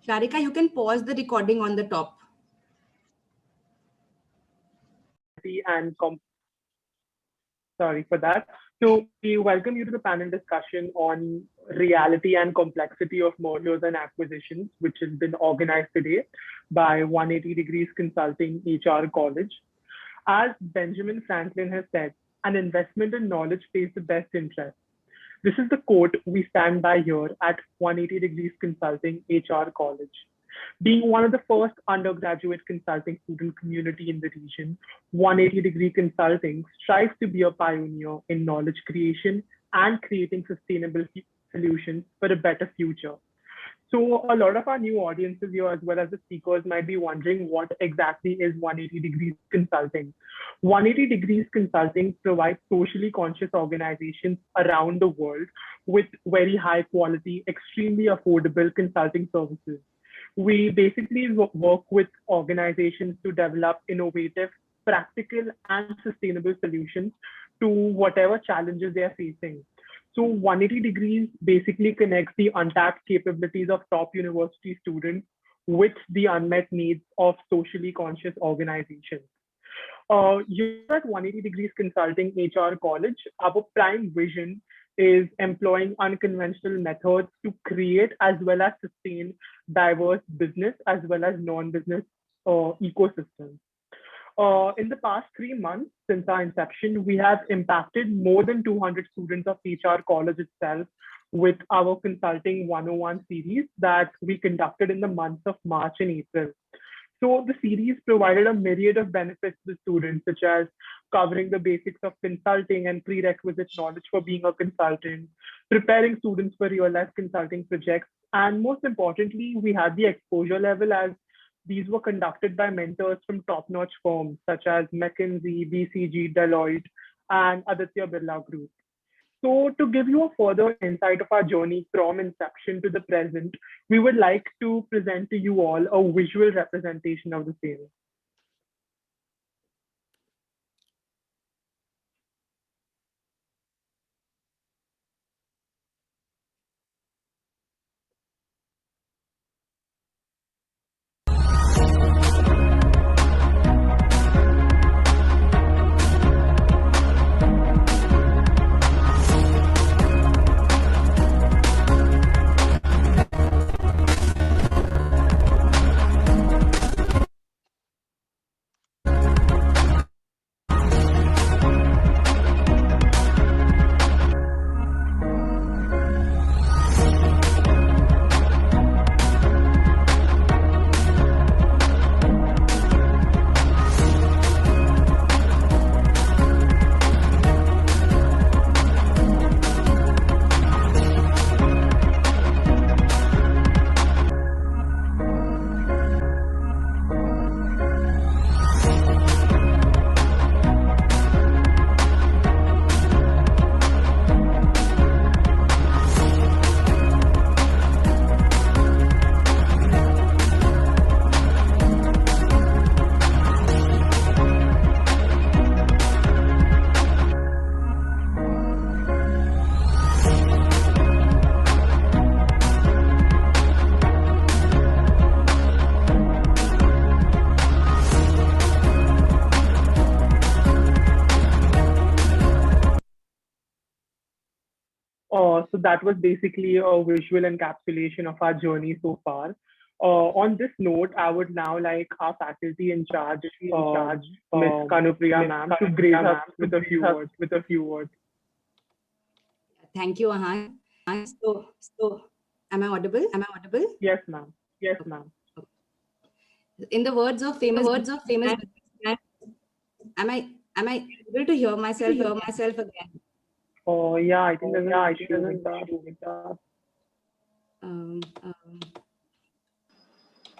Sarika, you can pause the recording on the top. And sorry for that. So we welcome you to the panel discussion on reality and complexity of mergers and acquisitions, which has been organized today by 180 Degrees Consulting HR College. As Benjamin Franklin has said, an investment in knowledge pays the best interest. This is the quote we stand by here at 180 Degrees Consulting HR College. Being one of the first undergraduate consulting student community in the region, 180 Degree Consulting strives to be a pioneer in knowledge creation and creating sustainable solutions for a better future. So a lot of our new audiences here, as well as the speakers, might be wondering what exactly is 180 Degrees Consulting. 180 Degrees Consulting provides socially conscious organizations around the world with very high quality, extremely affordable consulting services. We basically work with organizations to develop innovative, practical, and sustainable solutions to whatever challenges they are facing. So 180 Degrees basically connects the untapped capabilities of top university students with the unmet needs of socially conscious organizations. Here at 180 Degrees Consulting HR College, our prime vision is employing unconventional methods to create as well as sustain diverse business as well as non-business ecosystems. In the past 3 months since our inception, we have impacted more than 200 students of HR College itself with our Consulting 101 series that we conducted in the months of March and April. So the series provided a myriad of benefits to students, such as covering the basics of consulting and prerequisite knowledge for being a consultant, preparing students for real-life consulting projects, and most importantly, we had the exposure level as these were conducted by mentors from top-notch firms such as McKinsey, BCG, Deloitte, and Aditya Birla Group. So to give you a further insight of our journey from inception to the present, we would like to present to you all a visual representation of the same. So that was basically a visual encapsulation of our journey so far. On this note, I would now like our faculty in charge, Ms. Kanupriya ma'am, to grace us with a few words. Thank you, Ahan. So, am I audible? Yes, ma'am. In the words of famous businessman, am I able to hear myself again? Oh yeah, I think there's an issue with that.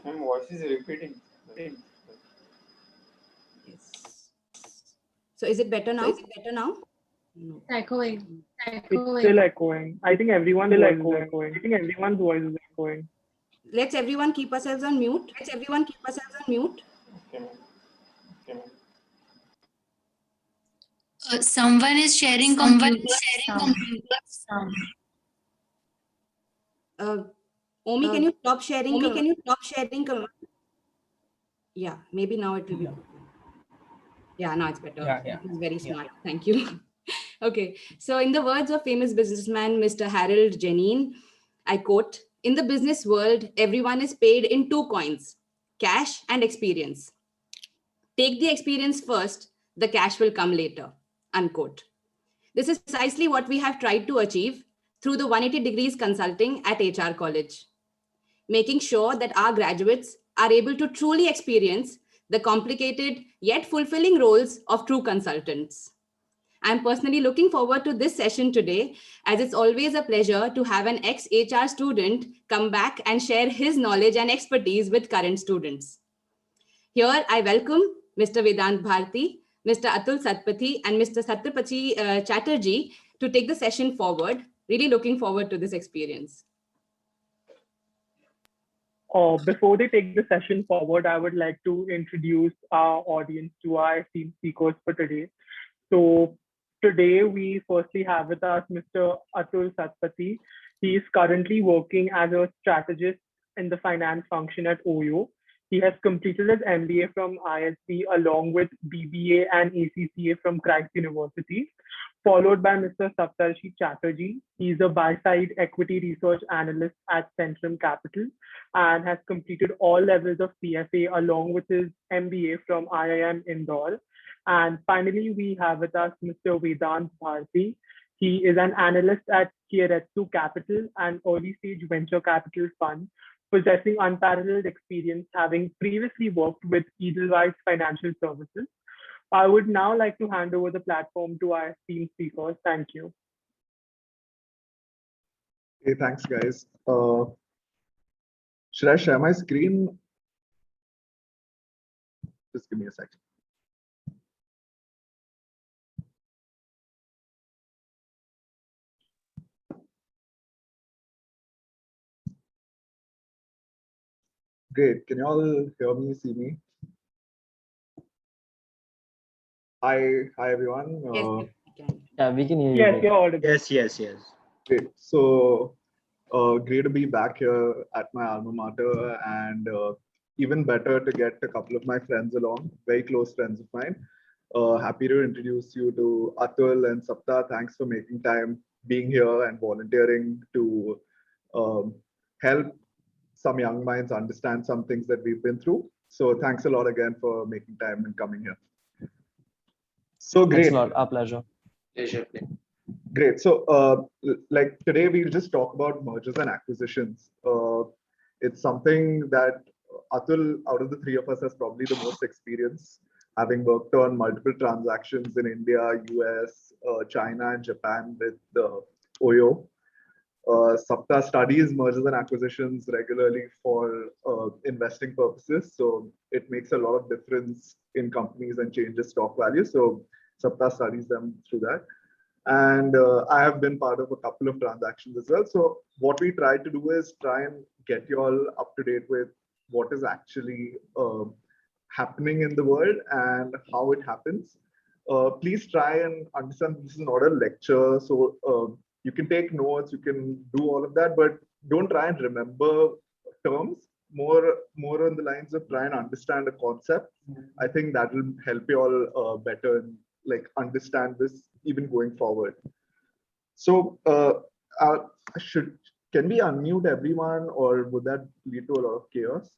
My voice is repeating. Yes. So is it better now? No. Echoing. It's still echoing. I think everyone's voice is echoing. Let's everyone keep ourselves on mute. Okay, ma'am. Someone is sharing computer. Omi, can you stop sharing? Yeah, maybe now it will be. Yeah, now it's better. Yeah. It was very smart. Thank you. Okay. So in the words of famous businessman, Mr. Harold Janine, I quote, "In the business world, everyone is paid in two coins, cash and experience. Take the experience first, the cash will come later," unquote. This is precisely what we have tried to achieve through the 180 degrees consulting at HR College, making sure that our graduates are able to truly experience the complicated yet fulfilling roles of true consultants. I'm personally looking forward to this session today, as it's always a pleasure to have an ex-HR student come back and share his knowledge and expertise with current students. Here, I welcome Mr. Vedanth Bhartee, Mr. Atul Satpathy, and Mr. Saptarshee Chatterjee to take the session forward. Really looking forward to this experience. Before they take the session forward, I would like to introduce our audience to our esteemed speakers for today. So today we firstly have with us Mr. Atul Satpathy. He is currently working as a strategist in the finance function at OYO. He has completed his MBA from ISB along with BBA and ACCA from Christ University, followed by Mr. Saptarshee Chatterjee. He's a buy-side equity research analyst at Centrum Capital and has completed all levels of CFA along with his MBA from IIM Indore. And finally, we have with us Mr. Vedanth Bhartee. He is an analyst at Keiretsu Capital, an early-stage venture capital fund, possessing unparalleled experience, having previously worked with Edelweiss Financial Services. I would now like to hand over the platform to our esteemed speakers. Thank you. Hey, thanks, guys. Should I share my screen? Just give me a second. Great. Can you all hear me, see me? Hi, everyone. Yes, we can. Yeah, we can hear you. Yes, you're audible. Yes. Great. So great to be back here at my alma mater, and even better to get a couple of my friends along, very close friends of mine. Happy to introduce you to Atul and Sapta. Thanks for making time, being here and volunteering to help some young minds understand some things that we've been through. So thanks a lot again for making time and coming here. So great. Thanks a lot. Our pleasure. Pleasure. Great. So like today we'll just talk about mergers and acquisitions. It's something that Atul, out of the three of us, has probably the most experience, having worked on multiple transactions in India, US, China, and Japan with OYO. Sapta studies mergers and acquisitions regularly for investing purposes. So it makes a lot of difference in companies and changes stock value. So Sapta studies them through that. And I have been part of a couple of transactions as well. So what we try to do is try and get you all up to date with what is actually happening in the world and how it happens. Please try and understand this is not a lecture. So you can take notes, you can do all of that, but don't try and remember terms. More on the lines of try and understand a concept. I think that will help you all better and like understand this even going forward. So can we unmute everyone, or would that lead to a lot of chaos?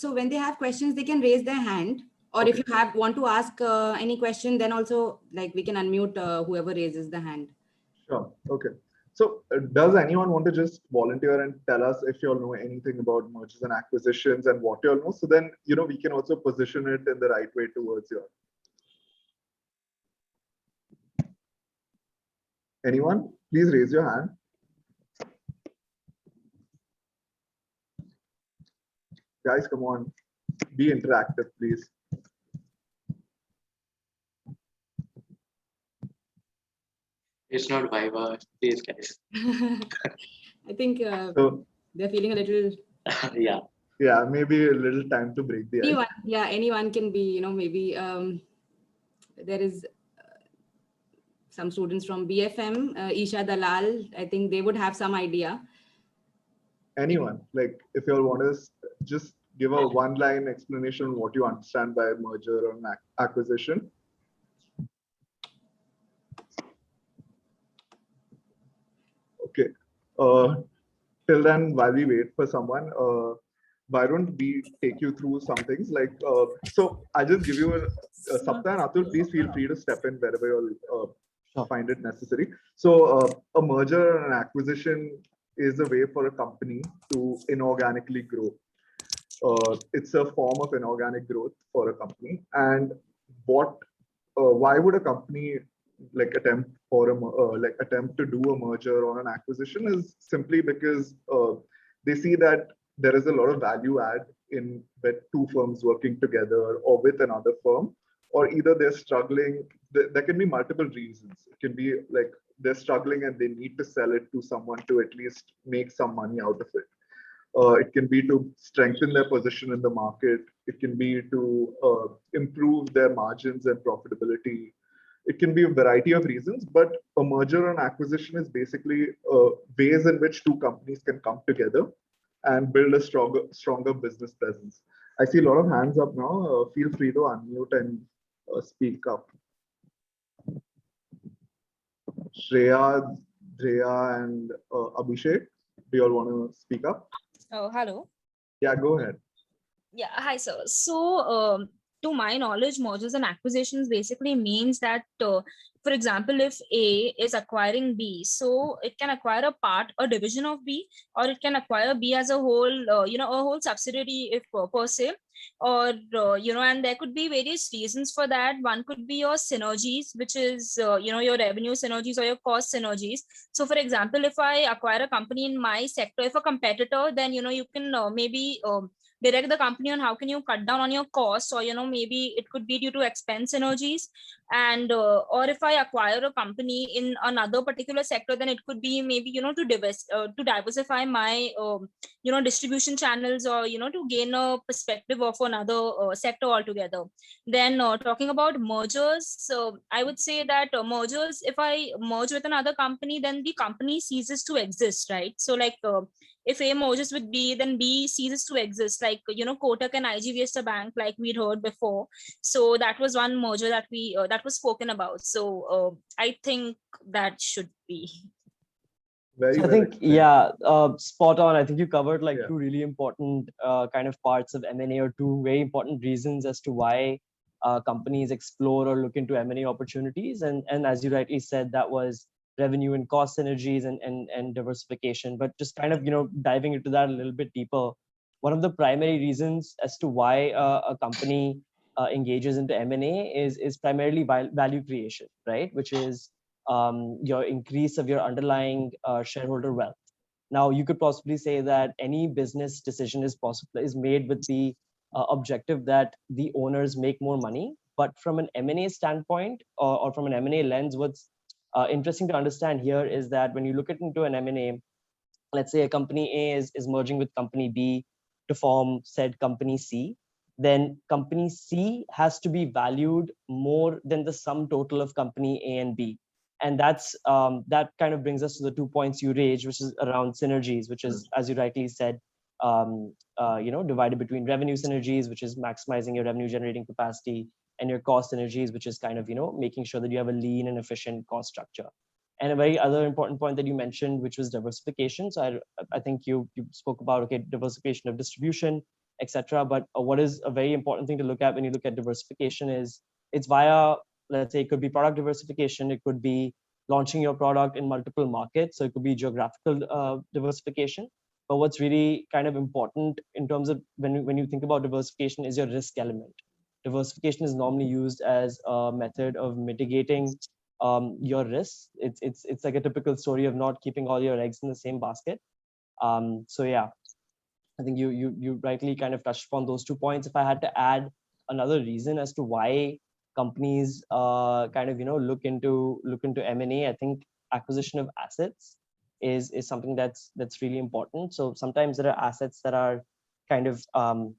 So when they have questions, they can raise their hand, or Okay. if you want to ask any question, then also like we can unmute whoever raises the hand. Sure. Okay. So does anyone want to just volunteer and tell us if you all know anything about mergers and acquisitions and what you all know? So then, we can also position it in the right way towards you. Anyone? Please raise your hand. Guys, come on. Be interactive, please. It's not Viva, please, guys. I think So, they're feeling a little. Yeah. Yeah, maybe a little time to break the ice. Anyone can be, maybe there is some students from BFM, Isha Dalal. I think they would have some idea. anyone, like if you all want to just give a one-line explanation on what you understand by merger or an acquisition. Okay. Till then, while we wait for someone, why don't we take you through some things like, so I'll just give you a Sapta and Atul, please feel free to step in wherever you'll find it necessary. So a merger and an acquisition is a way for a company to inorganically grow. It's a form of inorganic growth for a company. And why would a company like attempt to do a merger or an acquisition is simply because they see that there is a lot of value add in with two firms working together or with another firm, or either they're struggling. There can be multiple reasons. It can be like they're struggling and they need to sell it to someone to at least make some money out of it. It can be to strengthen their position in the market. It can be to improve their margins and profitability. It can be a variety of reasons, but a merger and acquisition is basically ways in which two companies can come together and build a stronger business presence. I see a lot of hands up now. Feel free to unmute and speak up. Shreya, Drea, and Abhishek, do you all want to speak up? Oh, hello. Yeah, go ahead. Yeah, hi, sir. So, to my knowledge, mergers and acquisitions basically means that, for example, if A is acquiring B, so it can acquire a part, a division of B, or it can acquire B as a whole, a whole subsidiary, if per se, or and there could be various reasons for that. One could be your synergies, which is your revenue synergies or your cost synergies. So, for example, if I acquire a company in my sector, if a competitor, then you can maybe direct the company on how can you cut down on your costs, or maybe it could be due to expense synergies. And or if I acquire a company in another particular sector, then it could be maybe to diversify my distribution channels, or to gain a perspective of another sector altogether. Then talking about mergers, so I would say that mergers, if I merge with another company, then the company ceases to exist, right? So like if A merges with B, then B ceases to exist. Like, Kotak and IGVS Bank, like we'd heard before. So that was one merger that that was spoken about. So I think that should be. Very So I well think, explained. yeah, spot on. I think you covered like Yeah. two really important kind of parts of M&A, or two very important reasons as to why companies explore or look into M&A opportunities. And as you rightly said, that was revenue and cost synergies and diversification. But just kind of, diving into that a little bit deeper, one of the primary reasons as to why a company engages into M&A is primarily value creation, right? Which is your increase of your underlying shareholder wealth. Now, you could possibly say that any business decision is made with the objective that the owners make more money. But from an M&A standpoint, or from an M&A lens, what's interesting to understand here is that when you look into an M&A, let's say a company A is merging with company B to form said company C, then company C has to be valued more than the sum total of company A and B. And that's that kind of brings us to the 2 points you raised, which is around synergies, which is, as you rightly said, divided between revenue synergies, which is maximizing your revenue generating capacity, and your cost synergies, which is kind of making sure that you have a lean and efficient cost structure. And a very other important point that you mentioned, which was diversification. So I think you spoke about diversification of distribution, etc. But what is a very important thing to look at when you look at diversification is it's via, let's say, it could be product diversification, it could be launching your product in multiple markets, so it could be geographical diversification. But what's really kind of important in terms of when you think about diversification is your risk element. Diversification is normally used as a method of mitigating your risks. It's like a typical story of not keeping all your eggs in the same basket. So yeah, I think you rightly kind of touched upon those 2 points. If I had to add another reason as to why companies kind of look into M&A, I think acquisition of assets is something that's really important. So sometimes there are assets that are kind of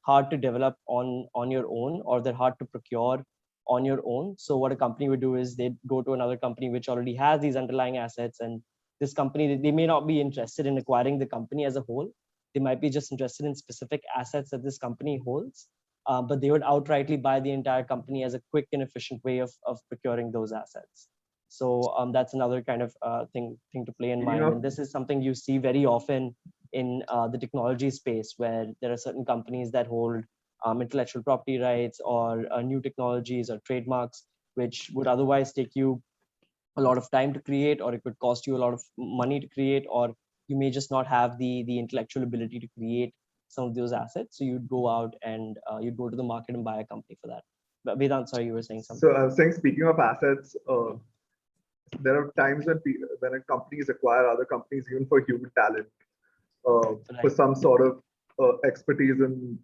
hard to develop on your own, or they're hard to procure on your own. So what a company would do is they'd go to another company which already has these underlying assets, and this company, they may not be interested in acquiring the company as a whole, They might be just interested in specific assets that this company holds, but they would outrightly buy the entire company as a quick and efficient way of procuring those assets. So that's another kind of thing to play in mind. And this is something you see very often in the technology space, where there are certain companies that hold intellectual property rights or new technologies or trademarks, which would otherwise take you a lot of time to create, or it could cost you a lot of money to create, or you may just not have the intellectual ability to create some of those assets. So you'd go out and you'd go to the market and buy a company for that. But Vedanth, sorry, you were saying something. So I was saying, speaking of assets, there are times when companies acquire other companies even for human talent, for some sort of expertise in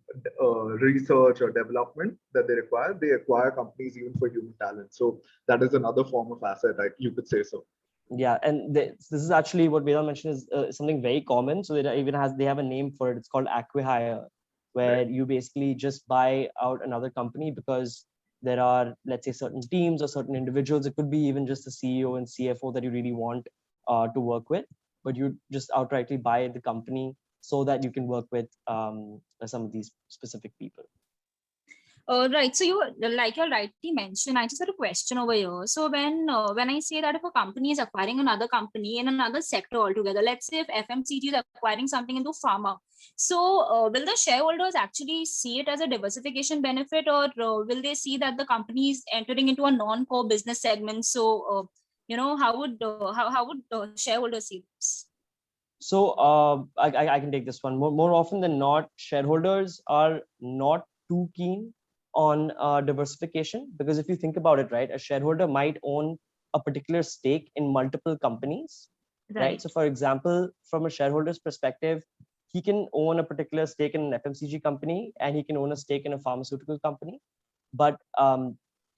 research or development that they require. They acquire companies even for human talent. So that is another form of asset, you could say so. Yeah, and this is actually what Vedanth mentioned is something very common. So they have a name for it. It's called acquihire, where you basically just buy out another company because there are, let's say, certain teams or certain individuals. It could be even just the CEO and CFO that you really want to work with, but you just outrightly buy the company so that you can work with some of these specific people. Right. So you rightly mentioned, I just had a question over here. So when I say that if a company is acquiring another company in another sector altogether, let's say if FMCG is acquiring something into pharma, so will the shareholders actually see it as a diversification benefit, or will they see that the company is entering into a non-core business segment? So how would shareholders see this? So I can take this one. More often than not, shareholders are not too keen on diversification, because if you think about it, right, a shareholder might own a particular stake in multiple companies, right? So for example, from a shareholder's perspective, he can own a particular stake in an FMCG company and he can own a stake in a pharmaceutical company, but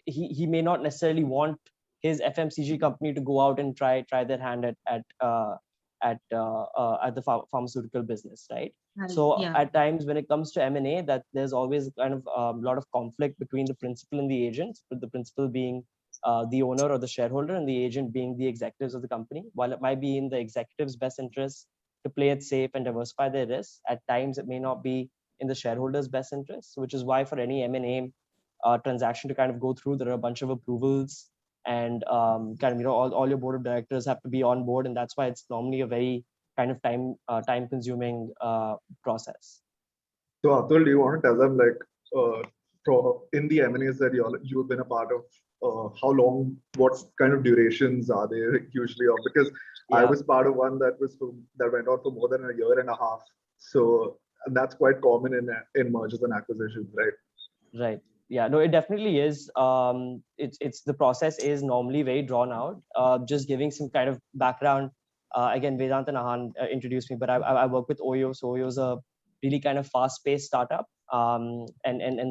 he may not necessarily want his FMCG company to go out and try their hand at the pharmaceutical business, right? So at times when it comes to M&A, that there's always kind of a lot of conflict between the principal and the agent, with the principal being the owner or the shareholder and the agent being the executives of the company. While it might be in the executives' best interest to play it safe and diversify their risks, at times it may not be in the shareholders' best interest, which is why for any M&A transaction to kind of go through, there are a bunch of approvals, and kind of all your board of directors have to be on board, and that's why it's normally a very kind of time consuming process. So Atul, do you want to tell them, in the M&As that you've been a part of, how long, what kind of durations are they usually of? Because I was part of one that went on for more than a year and a half. So and that's quite common in mergers and acquisitions, right? Right. Yeah, no, it definitely is. It's the process is normally very drawn out. Just giving some kind of background. Again, Vedanth and Ahan introduced me, but I work with Oyo. So Oyo is a really kind of fast-paced startup, and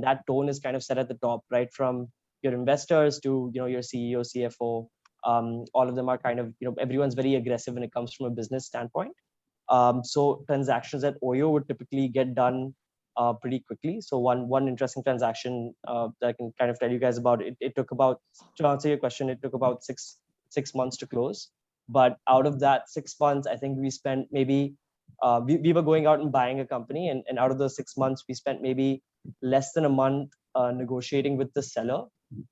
that tone is kind of set at the top, right from your investors to your CEO, CFO. All of them are kind of everyone's very aggressive when it comes from a business standpoint. So transactions at Oyo would typically get done pretty quickly. So one interesting transaction that I can kind of tell you guys about, it took about, to answer your question, it took about six months to close. But out of that 6 months, I think we spent maybe, we were going out and buying a company, and out of those 6 months, we spent maybe less than a month negotiating with the seller.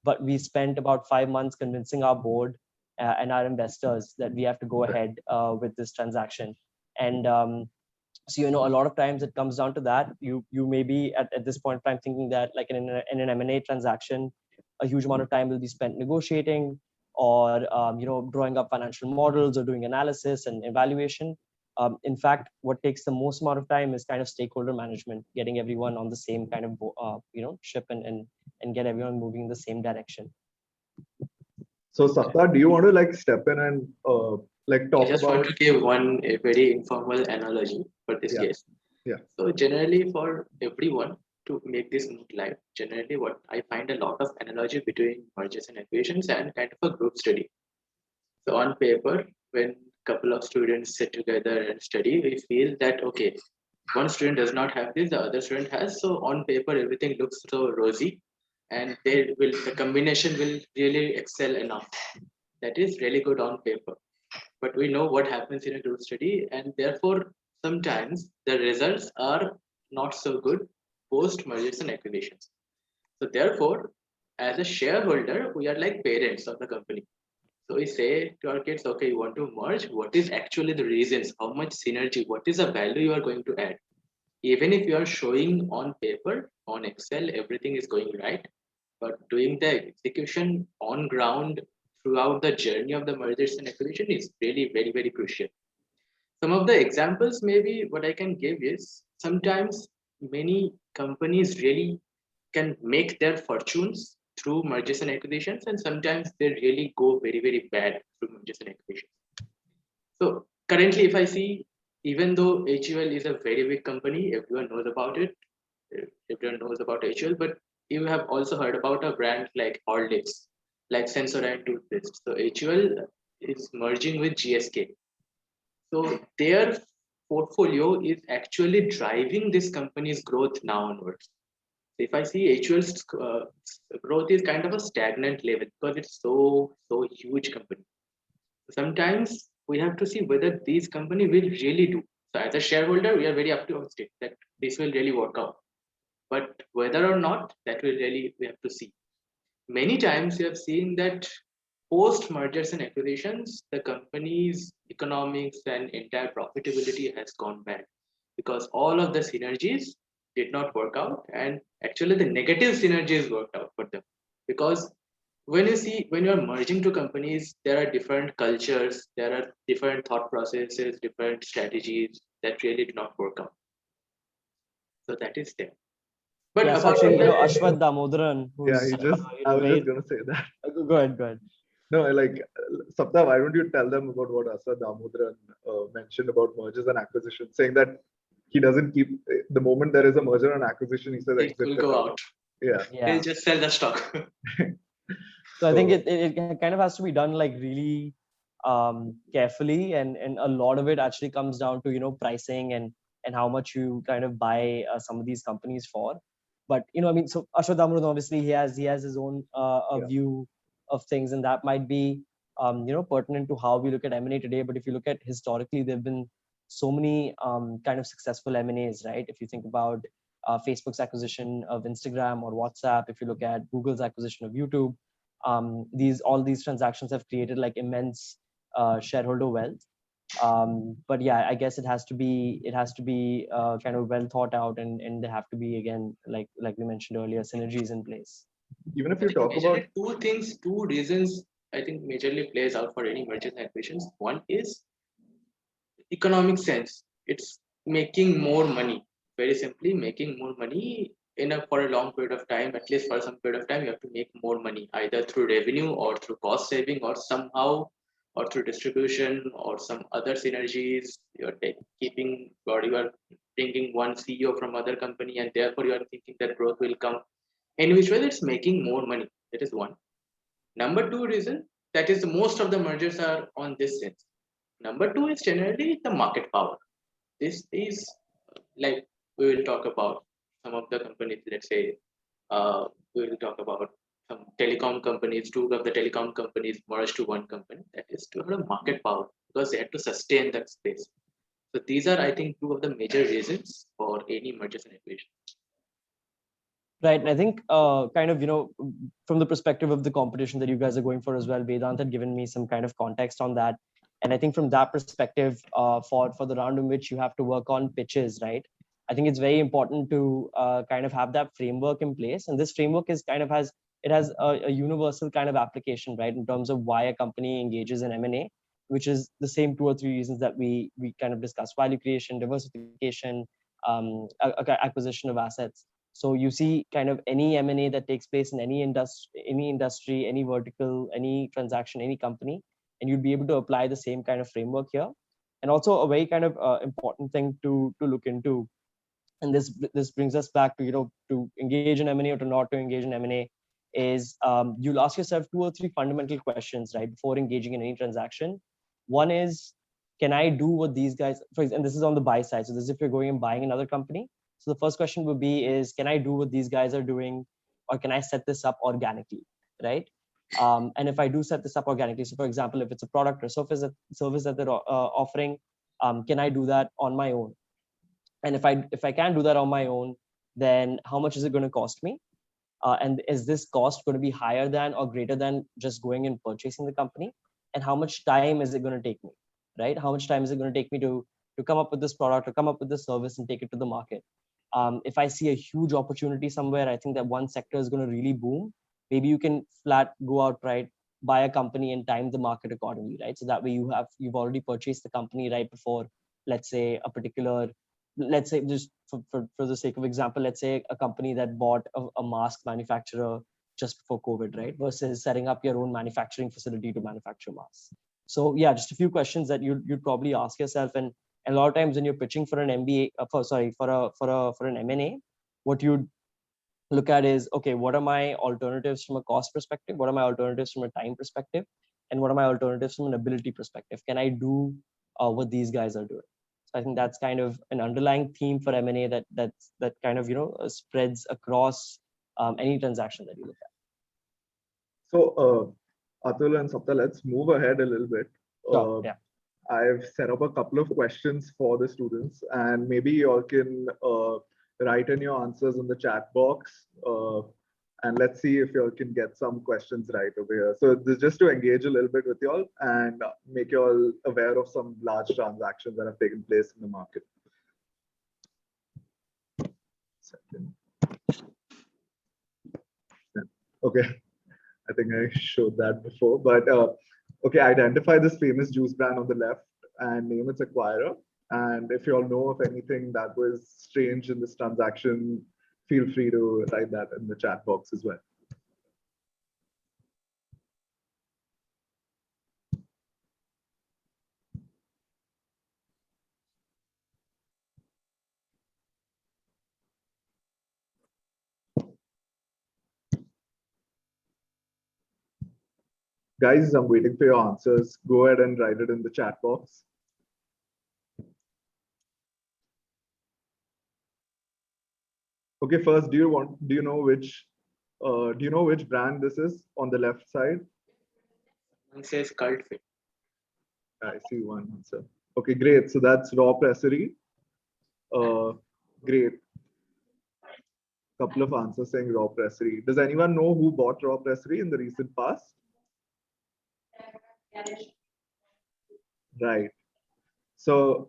But we spent about 5 months convincing our board and our investors that we have to go ahead with this transaction. And so a lot of times it comes down to that. You may be at this point in time thinking that, like in an M&A transaction, a huge amount of time will be spent negotiating or drawing up financial models or doing analysis and evaluation. In fact, what takes the most amount of time is kind of stakeholder management, getting everyone on the same kind of ship and get everyone moving in the same direction. So Saptar, do you want to step in and talk I just about? want to give a very informal analogy for this case. Yeah. So generally, for everyone to make this move live, generally what I find a lot of analogy between mergers and acquisitions and kind of a group study. So on paper, when a couple of students sit together and study, we feel that okay, one student does not have this, the other student has. So on paper, everything looks so rosy, and the combination will really excel enough. That is really good on paper. But we know what happens in a group study, and therefore sometimes the results are not so good post mergers and acquisitions. So therefore, as a shareholder, we are like parents of the company. So we say to our kids, okay, you want to merge, what is actually the reasons, how much synergy, what is the value you are going to add? Even if you are showing on paper, on Excel, everything is going right, but doing the execution on ground throughout the journey of the mergers and acquisition is really very, very crucial. Some of the examples, maybe what I can give is sometimes many companies really can make their fortunes through mergers and acquisitions, and sometimes they really go very, very bad through mergers and acquisitions. So currently, if I see, even though HUL is a very big company, everyone knows about it, everyone knows about HUL, but you have also heard about a brand like Horlicks, like Sensodyne toothpaste. So HUL is merging with GSK. So their portfolio is actually driving this company's growth now onwards. If I see HUL's growth is kind of a stagnant level because it's so huge company. Sometimes we have to see whether these company will really do. So as a shareholder, we are very optimistic that this will really work out. But whether or not, that will really we have to see. Many times we have seen that post mergers and acquisitions, the company's economics and entire profitability has gone bad because all of the synergies did not work out, and actually the negative synergies worked out for them. Because when you're merging two companies, there are different cultures, there are different thought processes, different strategies that really do not work out. So that is there. But Yes, apart actually, from that, Ashwath Damodaran, Yeah, who's I was very, just gonna say that. go ahead, go ahead. No, like Sapta, why don't you tell them about what Ashwath Damodaran mentioned about mergers and acquisitions, saying that he doesn't keep the moment there is a merger and acquisition, he says it exit will the go company. out. Yeah. Yeah. He'll just sell the stock. So I think it kind of has to be done like really carefully, and a lot of it actually comes down to pricing and how much you kind of buy some of these companies for. But I mean, so Ashwath Damodaran, obviously he has his own Yeah. view of things, and that might be pertinent to how we look at M&A today. But if you look at historically, there've been so many kind of successful M&As, right? If you think about Facebook's acquisition of Instagram or WhatsApp, if you look at Google's acquisition of YouTube, all these transactions have created like immense shareholder wealth. But yeah, I guess it has to be kind of well thought out, and there have to be, again, like we mentioned earlier, synergies in place. Even if I you think talk about majorly two reasons I think majorly plays out for any mergers and acquisitions. One is economic sense. It's making more money. Very simply, making more money for a long period of time, at least for some period of time, you have to make more money either through revenue or through cost saving or somehow or through distribution or some other synergies. You're keeping or you are bringing one CEO from other company and therefore you are thinking that growth will come. In which way it's making more money. That is one. Number two reason, that is most of the mergers are on this sense. Number two is generally the market power. This is like we will talk about some of the companies, let's say, we will talk about some telecom companies, two of the telecom companies merged to one company. That is to have market power because they had to sustain that space. So these are, I think, two of the major reasons for any mergers and acquisitions. Right, and I think kind of from the perspective of the competition that you guys are going for as well, Vedanth had given me some kind of context on that, and I think from that perspective, for the round in which you have to work on pitches, right? I think it's very important to kind of have that framework in place, and this framework has a universal kind of application, right, in terms of why a company engages in M&A, which is the same 2 or 3 reasons that we kind of discussed: value creation, diversification, acquisition of assets. So you see kind of any M&A that takes place in any industry, any vertical, any transaction, any company, and you'd be able to apply the same kind of framework here. And also a very kind of important thing to look into, and this brings us back to to engage in M&A or to not to engage in M&A, is you'll ask yourself 2 or 3 fundamental questions, right, before engaging in any transaction. One is, can I do what these guys, and this is on the buy side, so this is if you're going and buying another company. So the first question would be is, can I do what these guys are doing, or can I set this up organically, right? And if I do set this up organically, so for example, if it's a product or service that they're offering, Can I do that on my own? And if I can do that on my own, then how much is it going to cost me? And is this cost going to be higher than or greater than just going and purchasing the company? And how much time is it going to take me, right? How much time is it going to take me to come up with this product, to come up with this service and take it to the market? If I see a huge opportunity somewhere, I think that one sector is going to really boom. Maybe you can flat go outright, buy a company and time the market accordingly, right? So that way you've already purchased the company right before, let's say a particular, let's say just for the sake of example, let's say a company that bought a mask manufacturer just before COVID, right? Versus setting up your own manufacturing facility to manufacture masks. So yeah, just a few questions that you'd probably ask yourself. And a lot of times when you're pitching for an MBA, for an M&A, what you'd look at is, okay, what are my alternatives from a cost perspective? What are my alternatives from a time perspective? And what are my alternatives from an ability perspective? Can I do what these guys are doing? So I think that's kind of an underlying theme for M&A that kind of spreads across any transaction that you look at. So Atul and Sapta, let's move ahead a little bit. Sure, yeah. I've set up a couple of questions for the students, and maybe you all can write in your answers in the chat box. And let's see if you all can get some questions right over here. So this is just to engage a little bit with you all and make you all aware of some large transactions that have taken place in the market. Okay, I think I showed that before, but okay, identify this famous juice brand on the left and name its acquirer. And if you all know of anything that was strange in this transaction, feel free to write that in the chat box as well. Guys, I'm waiting for your answers. Go ahead and write it in the chat box. Okay, first, do you know which brand this is on the left side? It says cult fit. I see one answer. Okay, great. So that's Raw Pressery. Great. Couple of answers saying Raw Pressery. Does anyone know who bought Raw Pressery in the recent past? Right. So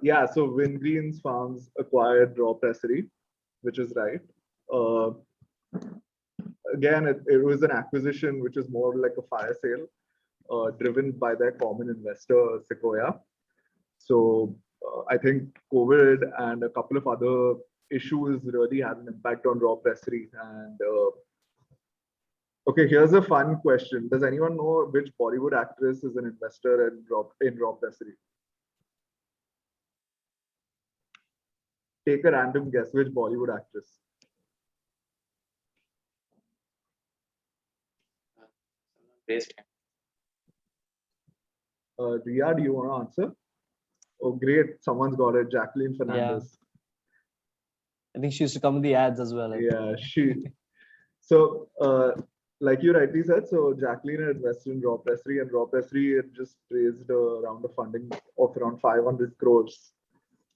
yeah, so Wingreen's Farms acquired Raw Pressery, which is right. Again, it was an acquisition which is more like a fire sale, driven by their common investor, Sequoia. So I think COVID and a couple of other issues really had an impact on Raw Pressery. And okay, here's a fun question. Does anyone know which Bollywood actress is an investor in Raw Pressery? Take a random guess. Which Bollywood actress? Raised hand. Ria, do you want to answer? Oh, great. Someone's got it. Jacqueline Fernandez. I think she used to come in the ads as well. Yeah, So, like you rightly said, so Jacqueline had invested in Raw Pressery, and Raw Pressery had just raised a round of funding of around 500 crores.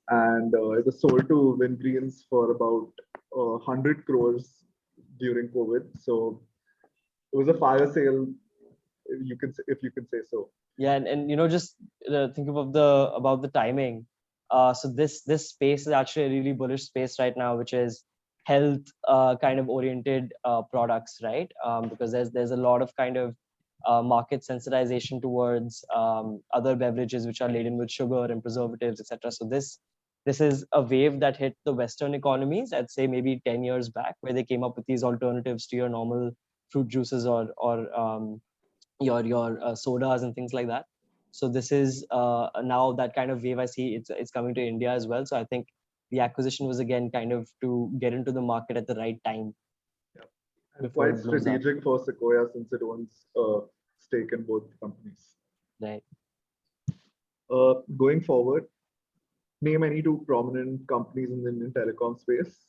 And it was sold to Wingreen's for about 100 crores during COVID. So it was a fire sale, if you can say so. Yeah, and just think about the timing. So this space is actually a really bullish space right now, which is health kind of oriented products, right? Because there's a lot of kind of market sensitization towards other beverages which are laden with sugar and preservatives, etc. So this is a wave that hit the Western economies, I'd say maybe 10 years back, where they came up with these alternatives to your normal fruit juices or your sodas and things like that. So this is now that kind of wave I see it's coming to India as well. So I think the acquisition was again kind of to get into the market at the right time. Yeah. And quite strategic for Sequoia since it owns a stake in both companies. Right. Going forward, name any two prominent companies in the Indian telecom space.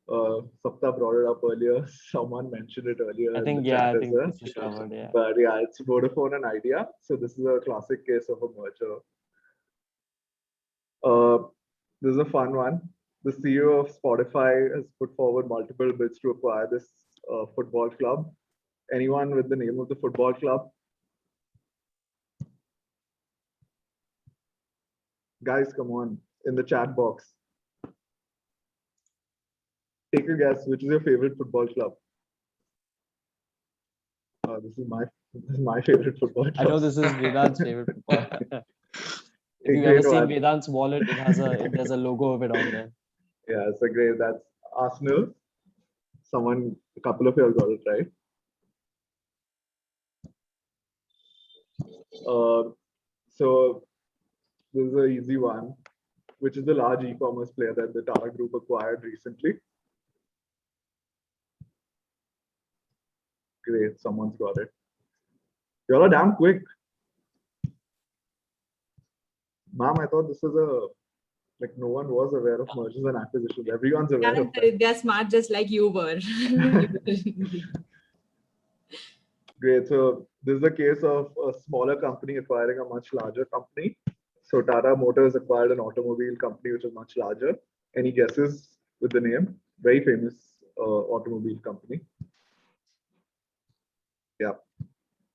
Sapta brought it up earlier. Someone mentioned it earlier. I think this is covered, yeah. But yeah, it's Vodafone and Idea. So this is a classic case of a merger. This is a fun one. The CEO of Spotify has put forward multiple bids to acquire this football club. Anyone with the name of the football club? Guys, come on, in the chat box. Take a guess, which is your favorite football club? This is my favorite football club. I know this is Vedanth's favorite football. If you've Great ever seen one. Vedanth's wallet, there's a logo of it on there. Yeah, it's a great. That's Arsenal. A couple of you all got it right. So this is an easy one. Which is the large e-commerce player that the Tata Group acquired recently? Great, someone's got it. You're damn quick. Ma'am, I thought this was no one was aware of mergers and acquisitions. Everyone's aware of that. They're smart just like you were. Great. So this is a case of a smaller company acquiring a much larger company. So Tata Motors acquired an automobile company which is much larger. Any guesses with the name? Very famous automobile company. Yeah.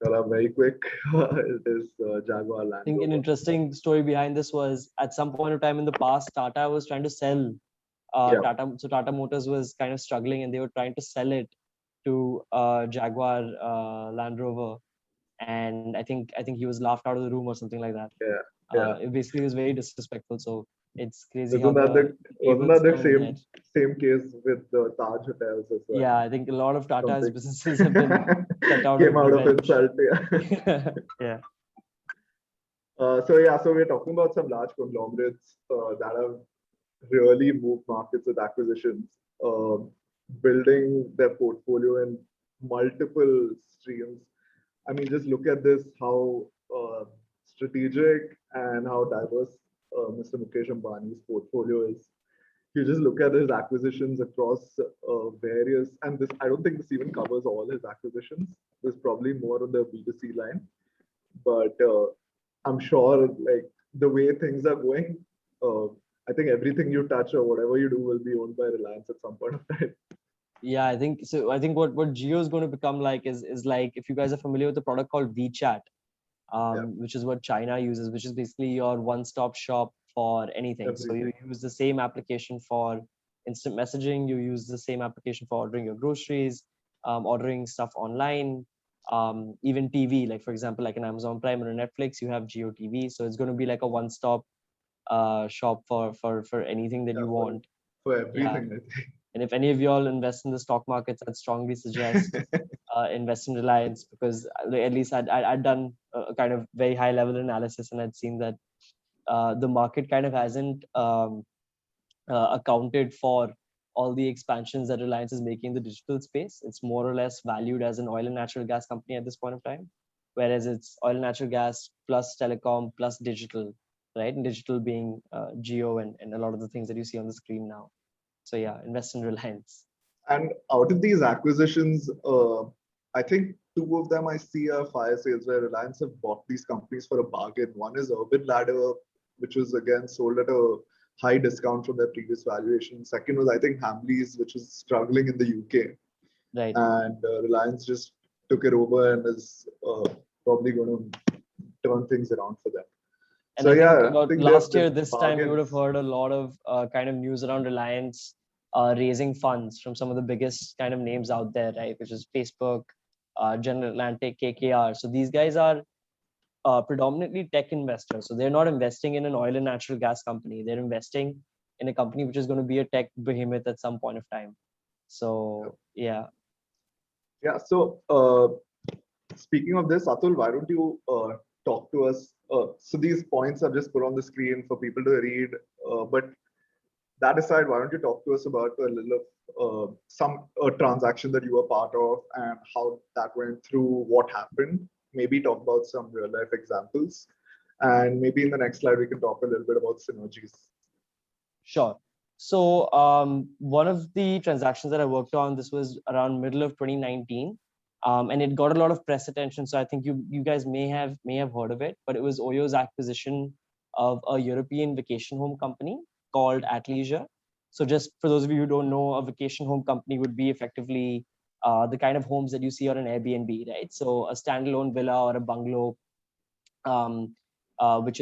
Very quick. It is Jaguar Land I think an Rover. interesting story behind this was at some point of time in the past, Tata was trying to sell Tata Motors was kind of struggling and they were trying to sell it to Jaguar Land Rover, and I think he was laughed out of the room or something like that. It basically was very disrespectful. So it's crazy Wasn't how that the same case with the Taj hotels as well? Yeah, I think a lot of Tata's businesses have been cut out came out revenge. of insult. Yeah. Yeah. So we're talking about some large conglomerates that have really moved markets with acquisitions, building their portfolio in multiple streams. I mean, just look at this, how strategic and how diverse Mr. Mukesh Ambani's portfolio is. You just look at his acquisitions across various, and this, I don't think this even covers all his acquisitions. There's probably more on the B2C line, but I'm sure like the way things are going, I think everything you touch or whatever you do will be owned by Reliance at some point of time. Yeah, I think so. I think what Jio is going to become like is like, if you guys are familiar with the product called WeChat, which is what China uses, which is basically your one-stop shop for anything. So you use the same application for instant messaging, you use the same application for ordering your groceries, ordering stuff online, even TV, like for example, like an Amazon Prime or a Netflix, you have Jio TV. So it's going to be like a one-stop shop for anything that you want. For everything. Yeah. And if any of y'all invest in the stock markets, I'd strongly suggest invest in Reliance, because at least I'd done a kind of very high level analysis, and I'd seen that the market kind of hasn't accounted for all the expansions that Reliance is making in the digital space. It's more or less valued as an oil and natural gas company at this point of time, whereas it's oil and natural gas plus telecom plus digital, right? And digital being Jio and a lot of the things that you see on the screen now. So yeah, invest in Reliance. And out of these acquisitions, I think two of them I see are fire sales where Reliance have bought these companies for a bargain. One is Urban Ladder, which was again sold at a high discount from their previous valuation. Second was, I think, Hamleys, which is struggling in the UK. Right. And Reliance just took it over and is probably going to turn things around for them. And so I think last year, this time, you would have heard a lot of kind of news around Reliance raising funds from some of the biggest kind of names out there, right? Which is Facebook, General Atlantic, KKR. So these guys are predominantly tech investors. So they're not investing in an oil and natural gas company. They're investing in a company which is going to be a tech behemoth at some point of time. So yeah. Yeah. So speaking of this, Atul, why don't you talk to us? So these points are just put on the screen for people to read. But that aside, why don't you talk to us about a little of some transaction that you were part of and how that went through, what happened? Maybe talk about some real life examples. And maybe in the next slide, we can talk a little bit about synergies. Sure. So one of the transactions that I worked on, this was around middle of 2019. And it got a lot of press attention. So I think you guys may have heard of it, but it was Oyo's acquisition of a European vacation home company called Atleisure. So just for those of you who don't know, a vacation home company would be effectively the kind of homes that you see on an Airbnb, right? So a standalone villa or a bungalow, which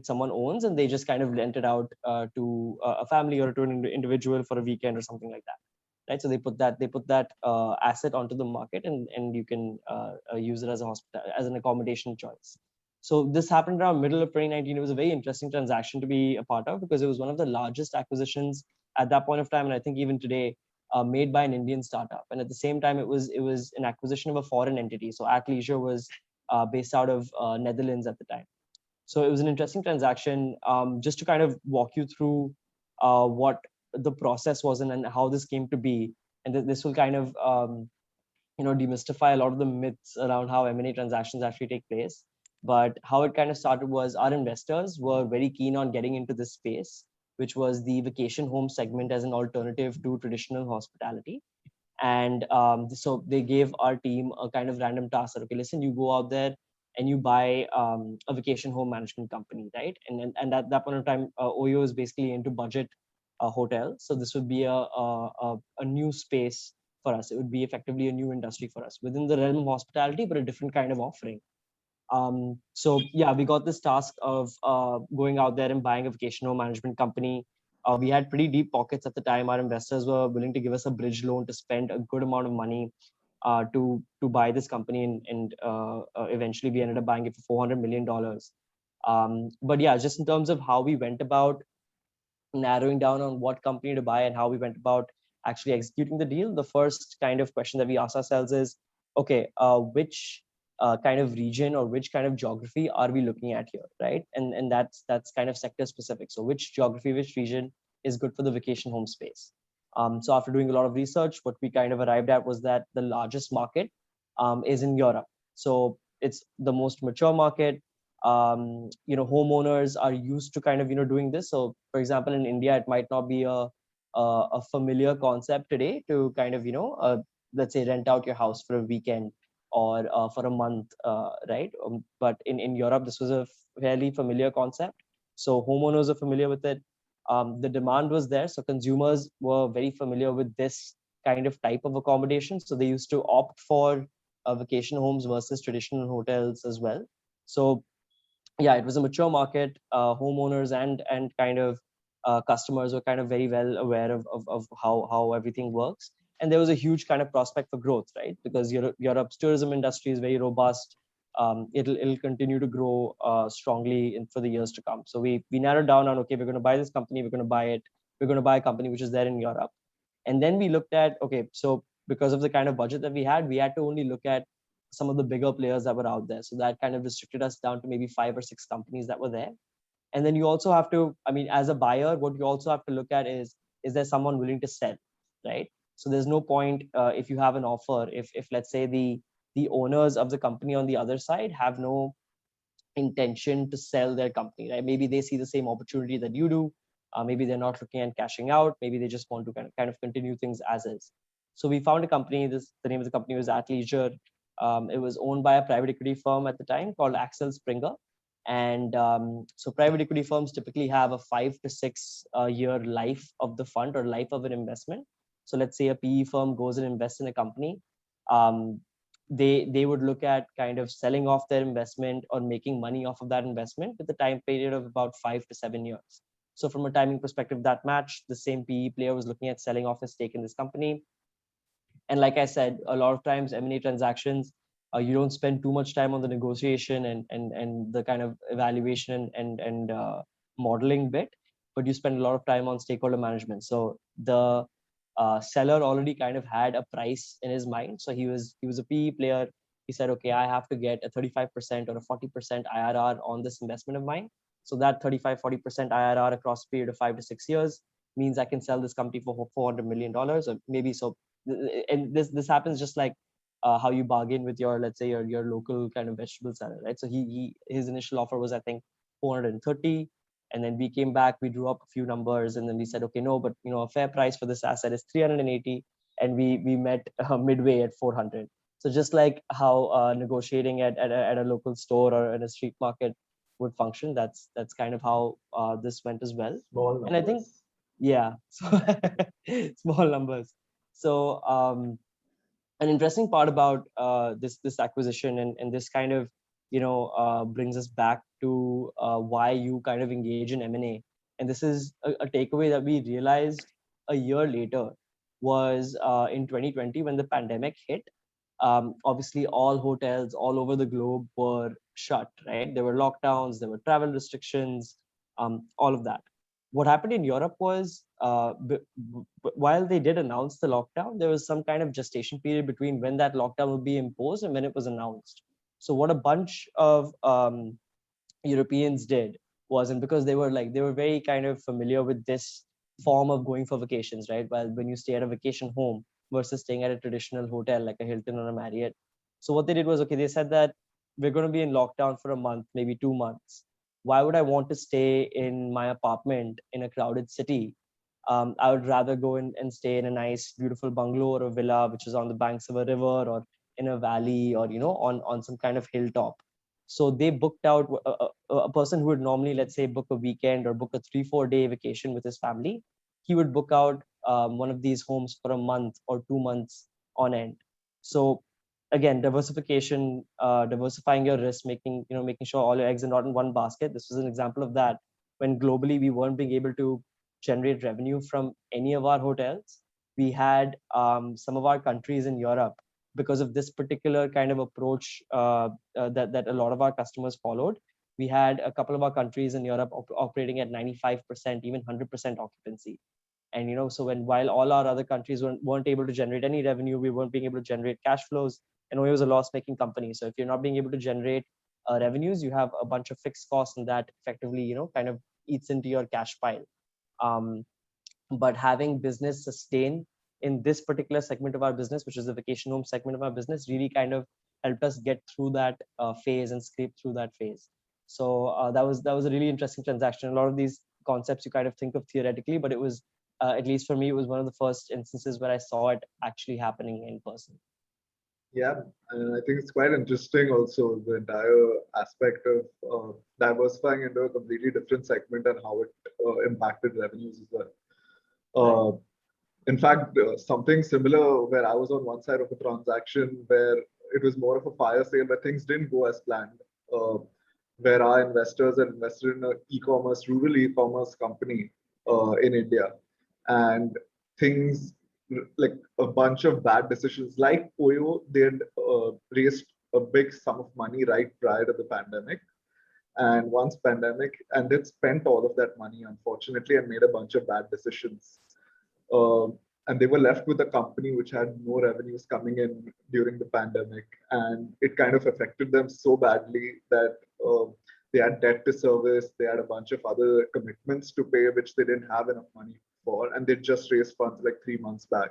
someone owns, and they just kind of rent it out to a family or to an individual for a weekend or something like that, right? So they put that asset onto the market, and you can use it as as an accommodation choice. So this happened around middle of 2019. It was a very interesting transaction to be a part of because it was one of the largest acquisitions at that point of time, and I think even today, made by an Indian startup. And at the same time, it was an acquisition of a foreign entity. So Athleisure was based out of Netherlands at the time. So it was an interesting transaction. Just to kind of walk you through what the process was and how this came to be, and this will kind of demystify a lot of the myths around how M&A transactions actually take place. But how it kind of started was our investors were very keen on getting into this space, which was the vacation home segment as an alternative to traditional hospitality. And so they gave our team a kind of random task that, okay, listen, you go out there and you buy a vacation home management company, right? And at that point of time, Oyo is basically into budget hotels. So this would be a new space for us. It would be effectively a new industry for us within the realm of hospitality, but a different kind of offering. So yeah, we got this task of going out there and buying a vacation home management company. We had pretty deep pockets at the time. Our investors were willing to give us a bridge loan to spend a good amount of money to buy this company, and eventually we ended up buying it for $400 million. But yeah, just in terms of how we went about narrowing down on what company to buy and how we went about actually executing the deal, the first kind of question that we asked ourselves is, okay, which kind of region or which kind of geography are we looking at here, right? And that's kind of sector specific. So which geography, which region is good for the vacation home space? So after doing a lot of research, what we kind of arrived at was that the largest market is in Europe. So it's the most mature market. Homeowners are used to kind of doing this. So for example, in India, it might not be a familiar concept today to kind of let's say rent out your house for a weekend or for a month, right? But in Europe, this was a fairly familiar concept. So homeowners are familiar with it. The demand was there, so consumers were very familiar with this kind of type of accommodation. So they used to opt for vacation homes versus traditional hotels as well. So yeah, it was a mature market. Homeowners and kind of customers were kind of very well aware of how everything works. And there was a huge kind of prospect for growth, right? Because Europe's tourism industry is very robust. It'll continue to grow strongly for the years to come. So we narrowed down on, okay, we're going to buy this company. We're going to buy it. We're going to buy a company which is there in Europe. And then we looked at, okay, so because of the kind of budget that we had to only look at some of the bigger players that were out there. So that kind of restricted us down to maybe 5 or 6 companies that were there. And then you also have to, I mean, as a buyer, what you also have to look at is there someone willing to sell, right? So there's no point if you have an offer, if let's say the owners of the company on the other side have no intention to sell their company, right? Maybe they see the same opportunity that you do. Maybe they're not looking at cashing out. Maybe they just want to kind of continue things as is. So we found a company. The name of the company was Athleisure. It was owned by a private equity firm at the time called Axel Springer. And so private equity firms typically have a 5 to 6 year life of the fund or life of an investment. So let's say a PE firm goes and invests in a company. They would look at kind of selling off their investment or making money off of that investment with a time period of about 5 to 7 years. So from a timing perspective, that matched. The same PE player was looking at selling off his stake in this company. And like I said, a lot of times M&A transactions, you don't spend too much time on the negotiation and the kind of evaluation and modeling bit, but you spend a lot of time on stakeholder management. So the seller already kind of had a price in his mind. So he was a PE player. He said, okay, I have to get a 35% or a 40% IRR on this investment of mine. So that 35-40% IRR across a period of 5 to 6 years means I can sell this company for $400 million or maybe so. And this happens just like how you bargain with your, let's say your local kind of vegetable seller, right? So his initial offer was, I think, 430. And then we came back, we drew up a few numbers, and then we said, okay, no, but a fair price for this asset is 380, and we met midway at 400. So just like how negotiating at a local store or in a street market would function. That's kind of how this went as well. Small And I think, numbers. yeah, so small numbers. So an interesting part about this acquisition and this kind of brings us back to why you kind of engage in M&A. And this is a takeaway that we realized a year later was in 2020 when the pandemic hit. Obviously, all hotels all over the globe were shut, right? There were lockdowns, there were travel restrictions, all of that. What happened in Europe was, while they did announce the lockdown, there was some kind of gestation period between when that lockdown would be imposed and when it was announced. So what a bunch of Europeans did was, and because they were very kind of familiar with this form of going for vacations, right? While when you stay at a vacation home versus staying at a traditional hotel like a Hilton or a Marriott. So what they did was, okay, they said that we're going to be in lockdown for a month, maybe 2 months. Why would I want to stay in my apartment in a crowded city? I would rather go and stay in a nice, beautiful bungalow or a villa, which is on the banks of a river or in a valley or, on some kind of hilltop. So they booked out a person who would normally, let's say, book a weekend or book a 3-4 day vacation with his family. He would book out one of these homes for a month or 2 months on end. So again, diversification, diversifying your risk, making sure all your eggs are not in one basket. This was an example of that when globally we weren't being able to generate revenue from any of our hotels. We had some of our countries in Europe, because of this particular kind of approach that a lot of our customers followed. We had a couple of our countries in Europe operating at 95%, even 100% occupancy. And so while all our other countries weren't able to generate any revenue, we weren't being able to generate cash flows, and it was a loss-making company. So if you're not being able to generate revenues, you have a bunch of fixed costs, and that effectively kind of eats into your cash pile. But having business sustain in this particular segment of our business, which is the vacation home segment of our business, really kind of helped us get through that phase and scrape through that phase. So that was a really interesting transaction. A lot of these concepts you kind of think of theoretically, but it was, at least for me, it was one of the first instances where I saw it actually happening in person. Yeah, and I think it's quite interesting also the entire aspect of diversifying into a completely different segment and how it impacted revenues as well. In fact, something similar where I was on one side of a transaction where it was more of a fire sale, but things didn't go as planned, where our investors had invested in an rural e-commerce company in India. And things like a bunch of bad decisions, like Poyo, they had raised a big sum of money right prior to the pandemic. And once pandemic, and it spent all of that money, unfortunately, and made a bunch of bad decisions. And they were left with a company which had no revenues coming in during the pandemic. And it kind of affected them so badly that they had debt to service. They had a bunch of other commitments to pay, which they didn't have enough money for. And they just raised funds like 3 months back.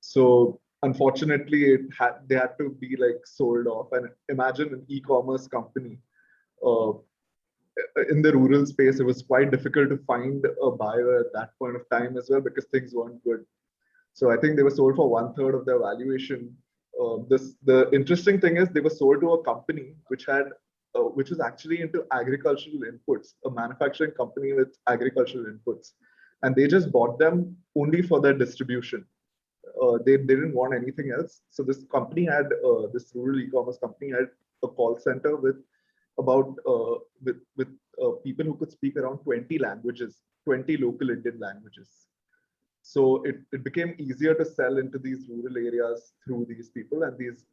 So unfortunately, they had to be like sold off. And imagine an e-commerce company. In the rural space, it was quite difficult to find a buyer at that point of time as well because things weren't good. So I think they were sold for 1/3 of their valuation. The interesting thing is they were sold to a company which was actually into agricultural inputs, a manufacturing company with agricultural inputs, and they just bought them only for their distribution. They didn't want anything else. So this company had this rural e-commerce company had a call center with about with people who could speak around 20 languages, 20 local Indian languages. So it became easier to sell into these rural areas through these people, and these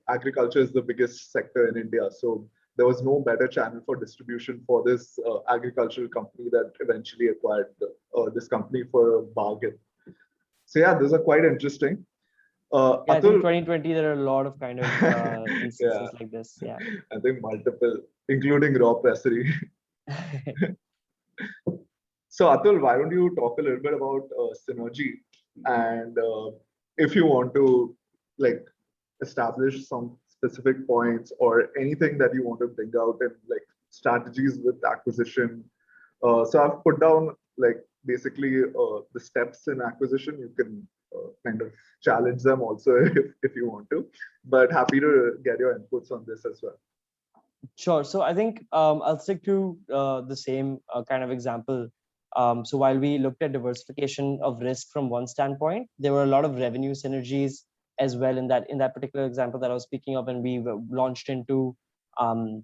agriculture is the biggest sector in India. So there was no better channel for distribution for this agricultural company that eventually acquired this company for a bargain. So yeah, those are quite interesting. Yeah, I think 2020 there are a lot of kind of instances like this. Yeah, I think multiple, including raw pressery. So Atul, why don't you talk a little bit about synergy, and if you want to like establish some specific points or anything that you want to bring out in like strategies with acquisition. So I've put down like basically the steps in acquisition. You can kind of challenge them also if you want to, but happy to get your inputs on this as well. Sure. So I think I'll stick to the same kind of example. So while we looked at diversification of risk from one standpoint, there were a lot of revenue synergies as well in that particular example that I was speaking of, and we launched into um,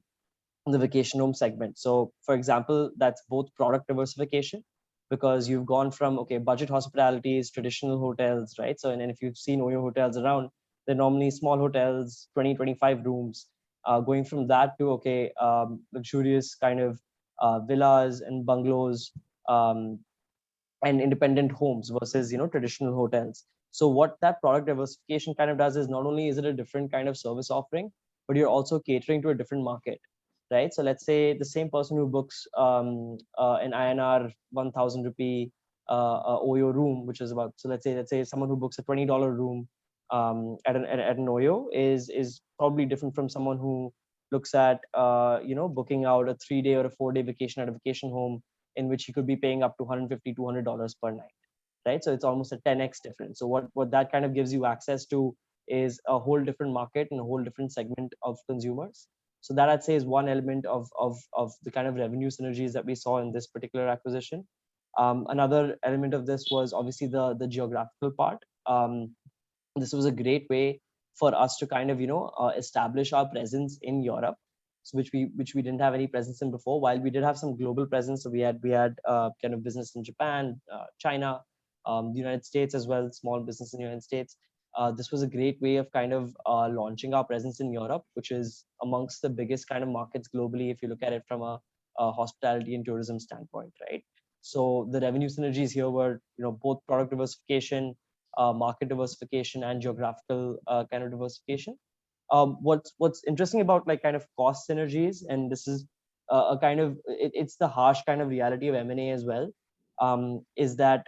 the vacation home segment. So for example, that's both product diversification, because you've gone from, okay, budget hospitalities, traditional hotels, right? So, and if you've seen Oyo hotels around, they're normally small hotels, 20, 25 rooms, going from that to, okay, luxurious kind of villas and bungalows, um, and independent homes versus, traditional hotels. So what that product diversification kind of does is, not only is it a different kind of service offering, but you're also catering to a different market, right? So let's say the same person who books an INR 1000 rupee Oyo room, which is about, so let's say someone who books a $20 room at an Oyo is probably different from someone who looks at booking out a 3-day or a 4-day vacation at a vacation home, in which he could be paying up to $150, $200 per night, right? So it's almost a 10x difference. So what that kind of gives you access to is a whole different market and a whole different segment of consumers. So that, I'd say, is one element of the kind of revenue synergies that we saw in this particular acquisition. Another element of this was obviously the geographical part. This was a great way for us to kind of establish our presence in Europe, so which we didn't have any presence in before. While we did have some global presence, so we had kind of business in Japan, China, the United States as well, small business in the United States. This was a great way of kind of launching our presence in Europe, which is amongst the biggest kind of markets globally if you look at it from a hospitality and tourism standpoint, right? So the revenue synergies here were, both product diversification, market diversification, and geographical kind of diversification. What's interesting about like kind of cost synergies, and this is a kind of it's the harsh kind of reality of M&A as well, is that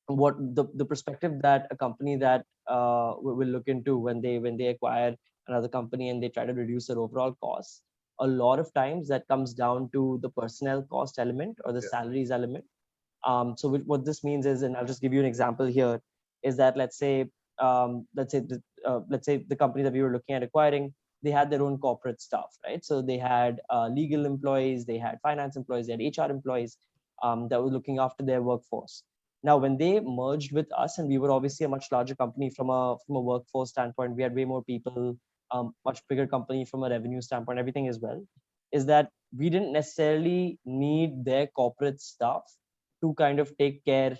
what the perspective that a company that will look into when they acquire another company and they try to reduce their overall costs, a lot of times that comes down to the personnel cost element or the salaries element. So what this means is, and I'll just give you an example here, is that let's say the company that we were looking at acquiring, they had their own corporate staff, right? So they had legal employees, they had finance employees, they had HR employees that were looking after their workforce. Now, when they merged with us, and we were obviously a much larger company from a workforce standpoint, we had way more people, much bigger company from a revenue standpoint, everything as well, is that we didn't necessarily need their corporate staff to kind of take care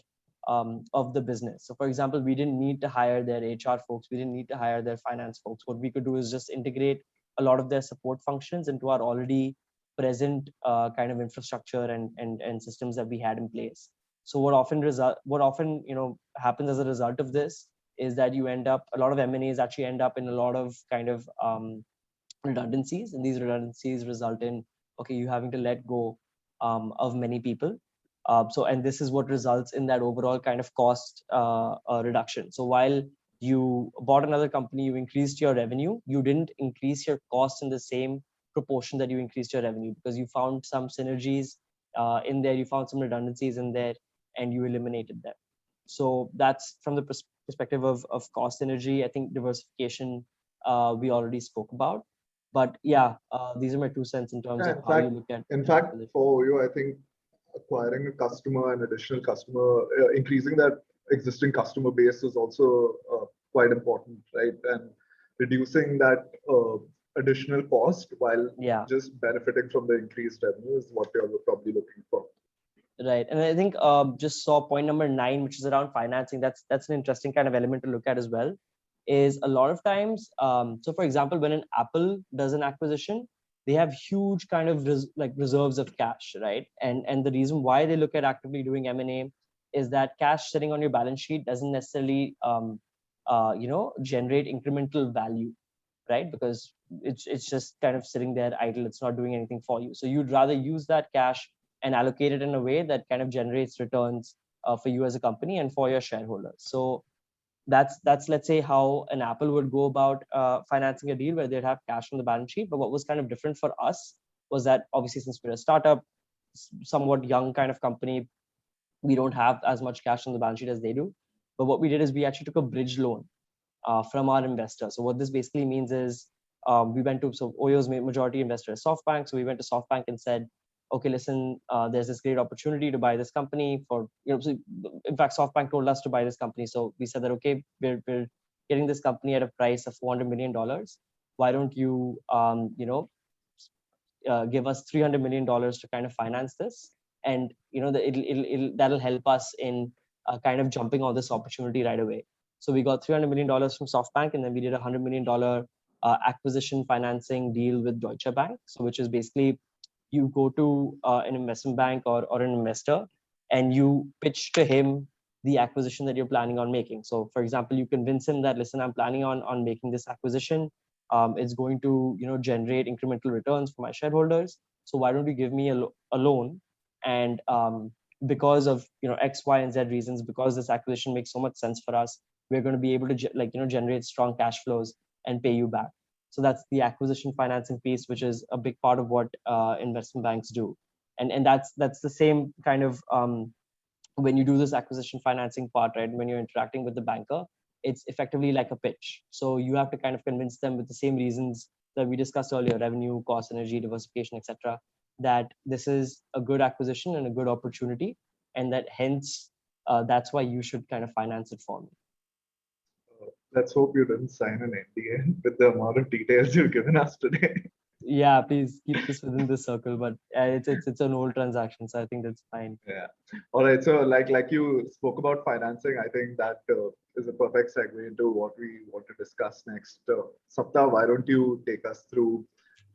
of the business. So for example, we didn't need to hire their HR folks, we didn't need to hire their finance folks. What we could do is just integrate a lot of their support functions into our already present kind of infrastructure and systems that we had in place. So what often happens as a result of this is that you end up, a lot of M&As actually end up in a lot of kind of redundancies, and these redundancies result in, okay, you having to let go of many people. And this is what results in that overall kind of cost reduction. So while you bought another company, you increased your revenue, you didn't increase your cost in the same proportion that you increased your revenue, because you found some synergies in there, you found some redundancies in there, and you eliminated them. So that's from the perspective of cost synergy. I think diversification we already spoke about. But yeah, these are my 2 cents in terms of how you look at. In fact, for you, I think acquiring a customer, an additional customer, increasing that existing customer base is also quite important, right? And reducing that additional cost while just benefiting from the increased revenue is what you're probably looking for. Right. And I think just saw point number 9, which is around financing. That's an interesting kind of element to look at as well. Is a lot of times, so for example, when an Apple does an acquisition, they have huge kind of reserves of cash, right? And the reason why they look at actively doing M&A is that cash sitting on your balance sheet doesn't necessarily generate incremental value, right? Because it's just kind of sitting there idle, it's not doing anything for you. So you'd rather use that cash and allocate it in a way that kind of generates returns for you as a company and for your shareholders. So that's let's say how an Apple would go about financing a deal, where they'd have cash on the balance sheet. But what was kind of different for us was that obviously, since we're a startup, somewhat young kind of company, we don't have as much cash on the balance sheet as they do. But what we did is we actually took a bridge loan from our investor. So what this basically means is we went to, so Oyo's majority investor is SoftBank. So we went to SoftBank and said, okay, listen, there's this great opportunity to buy this company for, so in fact, SoftBank told us to buy this company. So we said that, okay, we're getting this company at a price of $400 million. Why don't you, give us $300 million to kind of finance this? And, that'll help us in kind of jumping on this opportunity right away. So we got $300 million from SoftBank, and then we did a $100 million acquisition financing deal with Deutsche Bank. So which is basically, you go to an investment bank or an investor, and you pitch to him the acquisition that you're planning on making. So for example, you convince him that, listen, I'm planning on making this acquisition. It's going to generate incremental returns for my shareholders. So why don't you give me a loan? And because of X, Y, and Z reasons, because this acquisition makes so much sense for us, we're going to be able to generate strong cash flows and pay you back. So that's the acquisition financing piece, which is a big part of what investment banks do. And that's the same kind of when you do this acquisition financing part, right? When you're interacting with the banker, it's effectively like a pitch. So you have to kind of convince them with the same reasons that we discussed earlier: revenue, cost, energy, diversification, etc., that this is a good acquisition and a good opportunity, and that hence that's why you should kind of finance it for me. Let's hope you didn't sign an NDA with the amount of details you've given us today. Yeah, please keep this within this circle, but it's an old transaction, so I think that's fine. Yeah. All right. So like you spoke about financing, I think that is a perfect segue into what we want to discuss next. Sapta, why don't you take us through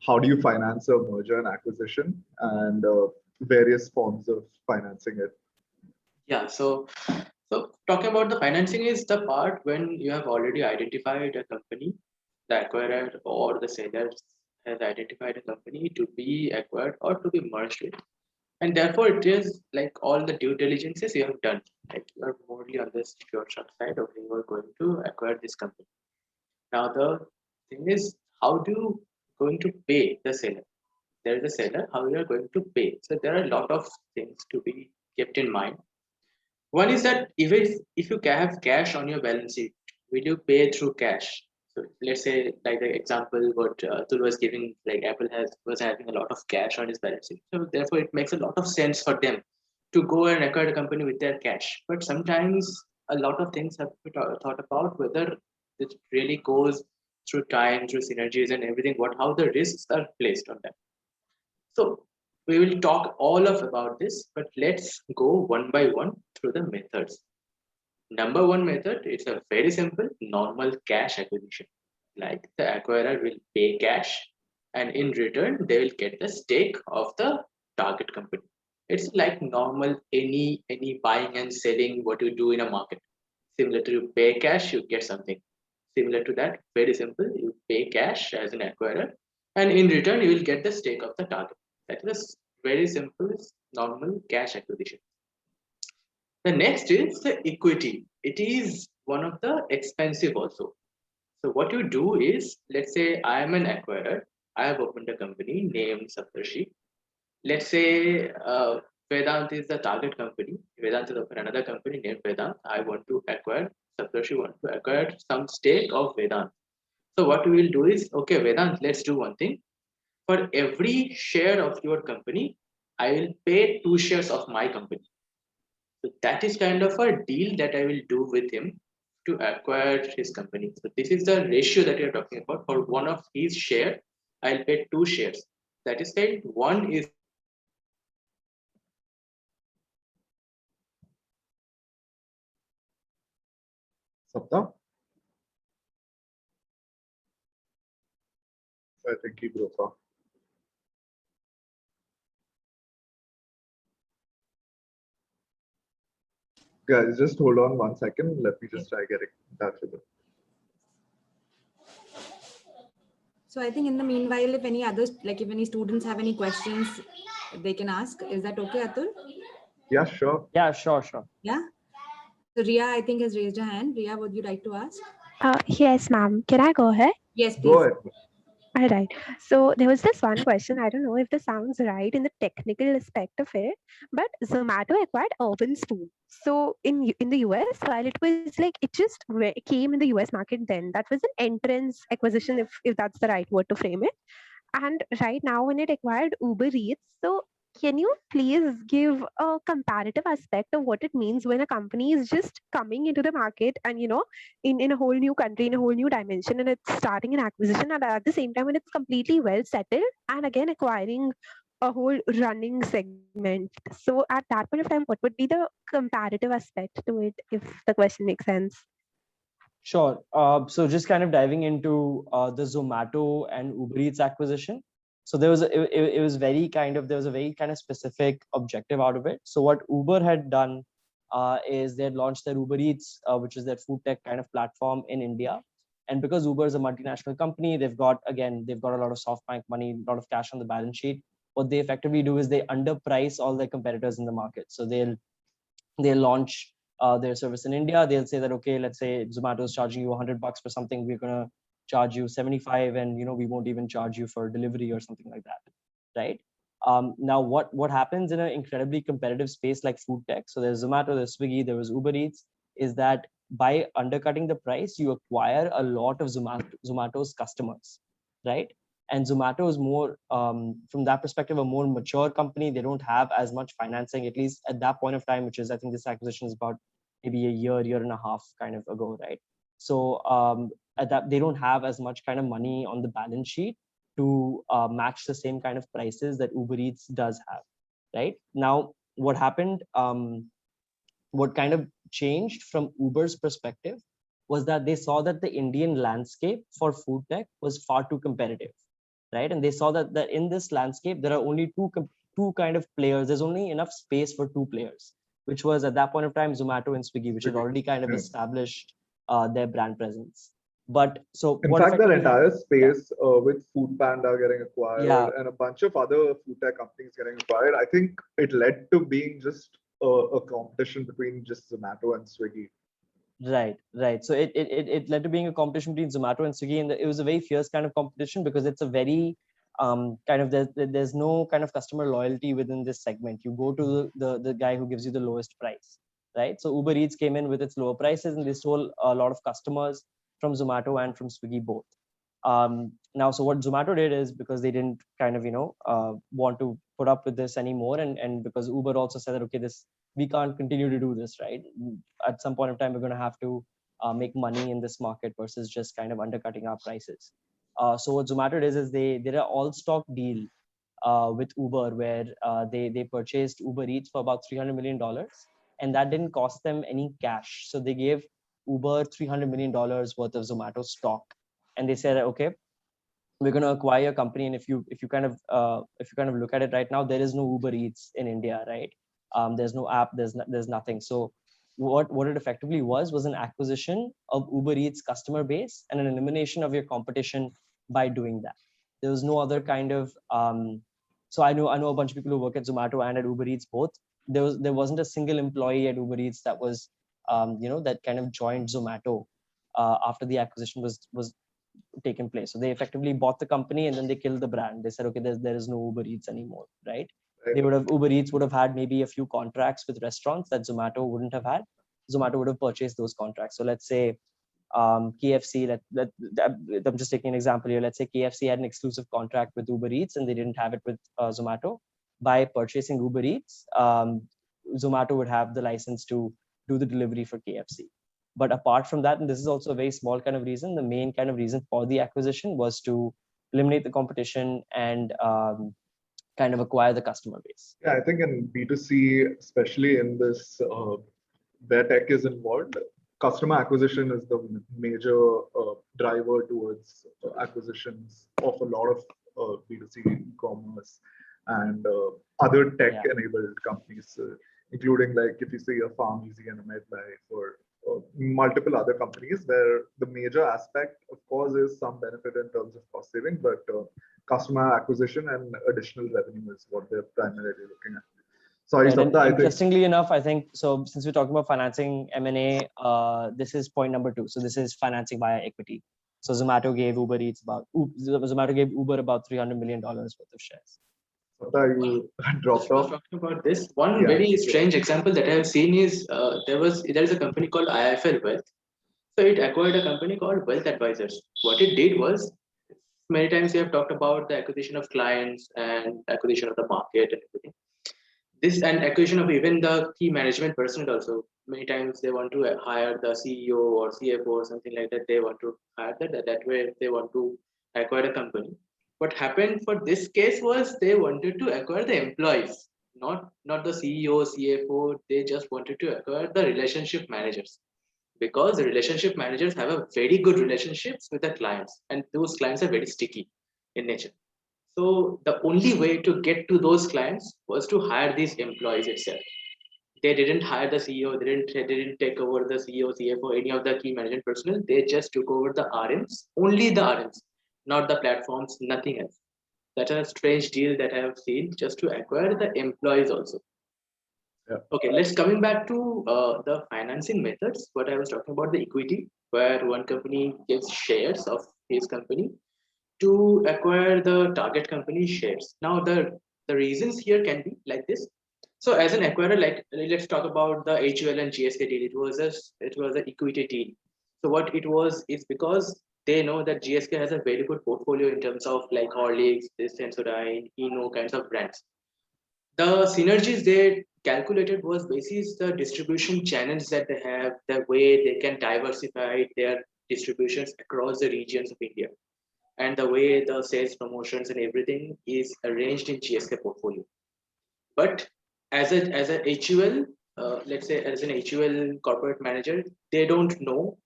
how do you finance a merger and acquisition and various forms of financing it? Yeah, so talking about the financing is the part when you have already identified a company, the acquirer or the seller has identified a company to be acquired or to be merged with. And therefore, it is like all the due diligences you have done. Like you are morely on the secure side, okay, you are going to acquire this company. Now, the thing is, how do you going to pay the seller? There is a seller, how you are going to pay. So there are a lot of things to be kept in mind. One is that if you have cash on your balance sheet, will you pay through cash? So let's say, like the example what Atul was giving, like Apple was having a lot of cash on his balance sheet. So therefore, it makes a lot of sense for them to go and acquire a company with their cash. But sometimes a lot of things have to be thought about whether it really goes through time, through synergies and everything. How the risks are placed on them. So we will talk all about this, but let's go one by one through the methods. Number one method, it's a very simple, normal cash acquisition. Like the acquirer will pay cash, and in return, they will get the stake of the target company. It's like normal any buying and selling what you do in a market. Similar to you pay cash, you get something. Similar to that, very simple. You pay cash as an acquirer, and in return, you will get the stake of the target. That is very simple, normal cash acquisition. The next is the equity. It is one of the expensive also. So what you do is, let's say I am an acquirer. I have opened a company named Saptarshee. Let's say Vedanth is the target company. Vedanth is open another company named Vedanth. I want to acquire, Saptarshee want to acquire some stake of Vedanth. So what we will do is, okay, Vedanth, let's do one thing. For every share of your company, I will pay 2 shares of my company. So that is kind of a deal that I will do with him to acquire his company. So this is the ratio that you're talking about. For one of his share, I'll pay 2 shares. That is said, one is Sapta? I think he broke off. Guys, just hold on 1 second. Let me just try getting in touch with him. So I think in the meanwhile, if any others, like if any students have any questions, they can ask. Is that okay, Atul? Yeah, sure. Yeah, sure. Yeah. So Ria, I think, has raised her hand. Ria, would you like to ask? Yes, ma'am. Can I go ahead? Yes, please. Go ahead. All right. So there was this one question. I don't know if this sounds right in the technical aspect of it, but Zomato acquired Urban Spoon. So in the US, while it was like it just came in the US market then, that was an entrance acquisition, if that's the right word to frame it. And right now, when it acquired Uber Eats, so can you please give a comparative aspect of what it means when a company is just coming into the market and, in a whole new country, in a whole new dimension, and it's starting an acquisition, and at the same time, when it's completely well settled and again acquiring a whole running segment. So at that point of time, what would be the comparative aspect to it, if the question makes sense? Sure. So just kind of diving into the Zomato and Uber Eats acquisition. So there was it was very kind of there was a very kind of specific objective out of it. So what Uber had done is they had launched their Uber Eats, which is their food tech kind of platform in India. And because Uber is a multinational company, they've got a lot of soft bank money, a lot of cash on the balance sheet. What they effectively do is they underprice all their competitors in the market. So they'll launch their service in India. They'll say that, okay, let's say Zomato is charging you $100 for something, we're gonna charge you 75, and we won't even charge you for delivery or something like that, right? Now, what happens in an incredibly competitive space like food tech? So there's Zomato, there's Swiggy, there was Uber Eats. Is that by undercutting the price, you acquire a lot of Zomato's customers, right? And Zomato is more, from that perspective, a more mature company. They don't have as much financing, at least at that point of time, which is, I think this acquisition is about maybe a year and a half kind of ago, right? So at that, they don't have as much kind of money on the balance sheet to match the same kind of prices that Uber Eats does have, right? Now, what happened, what kind of changed from Uber's perspective was that they saw that the Indian landscape for food tech was far too competitive, right? And they saw that in this landscape, there are only two kind of players. There's only enough space for two players, which was at that point of time, Zomato and Swiggy, which had already kind of established their brand presence. But so in what fact, that entire happened, space with Food Panda getting acquired yeah, and a bunch of other food tech companies getting acquired, I think it led to being just a competition between just Zomato and Swiggy. right. So it led to being a competition between Zomato and Swiggy, and it was a very fierce kind of competition because it's a very kind of there's no kind of customer loyalty within this segment. You go to the guy who gives you the lowest price, right? So Uber Eats came in with its lower prices, and they stole a lot of customers from Zomato and from Swiggy both. Now, so what Zomato did is, because they didn't kind of want to put up with this anymore, and because Uber also said that, okay, we can't continue to do this, right? At some point of time, we're going to have to make money in this market versus just kind of undercutting our prices. So what Zomato did is they did an all stock deal with Uber, where they purchased Uber Eats for about $300 million, and that didn't cost them any cash. So they gave Uber $300 million worth of Zomato stock, and they said, okay, we're going to acquire a company. And if you kind of look at it right now, there is no Uber Eats in India, right? There's no app, there's nothing. So what it effectively was an acquisition of Uber Eats customer base and an elimination of your competition by doing that. There was no other kind of so I know a bunch of people who work at Zomato and at Uber Eats both. There wasn't a single employee at Uber Eats that was that kind of joined Zomato after the acquisition was taken place. So they effectively bought the company and then they killed the brand. They said, okay, there is no Uber Eats anymore, right? Uber Eats would have had maybe a few contracts with restaurants that Zomato wouldn't have had. Zomato would have purchased those contracts. So let's say KFC, I'm just taking an example here. Let's say KFC had an exclusive contract with Uber Eats and they didn't have it with Zomato. By purchasing Uber Eats, Zomato would have the license to do the delivery for KFC. But apart from that, and this is also a very small kind of reason, the main kind of reason for the acquisition was to eliminate the competition and kind of acquire the customer base. Yeah, I think in B2C, especially in this where tech is involved, customer acquisition is the major driver towards acquisitions of a lot of B2C e-commerce and other tech-enabled companies, including like if you see a Pharmeasy and a MedLife or multiple other companies, where the major aspect, of course, is some benefit in terms of cost saving, but customer acquisition and additional revenue is what they're primarily looking at. Sorry, right. Interestingly enough, I think, so since we're talking about financing M&A, this is point number 2. So this is financing via equity. So Zomato gave Uber about $300 million worth of shares. Sapta, you dropped I was off. talking about this. One Yeah. very strange example that I have seen is there is a company called IIFL Wealth. So it acquired a company called Wealth Advisors. What it did was, many times we have talked about the acquisition of clients and acquisition of the market and everything. This and acquisition of even the key management personnel also. Many times they want to hire the CEO or CFO or something like that. They want to hire that way they want to acquire a company. What happened for this case was they wanted to acquire the employees, not the CEO, CFO. They just wanted to acquire the relationship managers, because the relationship managers have a very good relationships with the clients, and those clients are very sticky in nature. So the only way to get to those clients was to hire these employees itself. They didn't hire the CEO, they didn't take over the CEO, CFO, any of the key management personnel. They just took over the RMs, only the RMs, not the platforms, nothing else. That's a strange deal that I have seen, just to acquire the employees also. Yeah. Okay, let's coming back to the financing methods. What I was talking about, the equity, where one company gives shares of his company to acquire the target company shares. Now the reasons here can be like this. So as an acquirer, like let's talk about the HUL and GSK deal. It was an equity deal. So what it was is because they know that GSK has a very good portfolio in terms of like Horlicks, this Sensodyne, Eno kinds of brands. The synergies they calculated was basis the distribution channels that they have, the way they can diversify their distributions across the regions of India, and the way the sales promotions and everything is arranged in GSK portfolio. But as a HUL, let's say as an HUL corporate manager, they don't know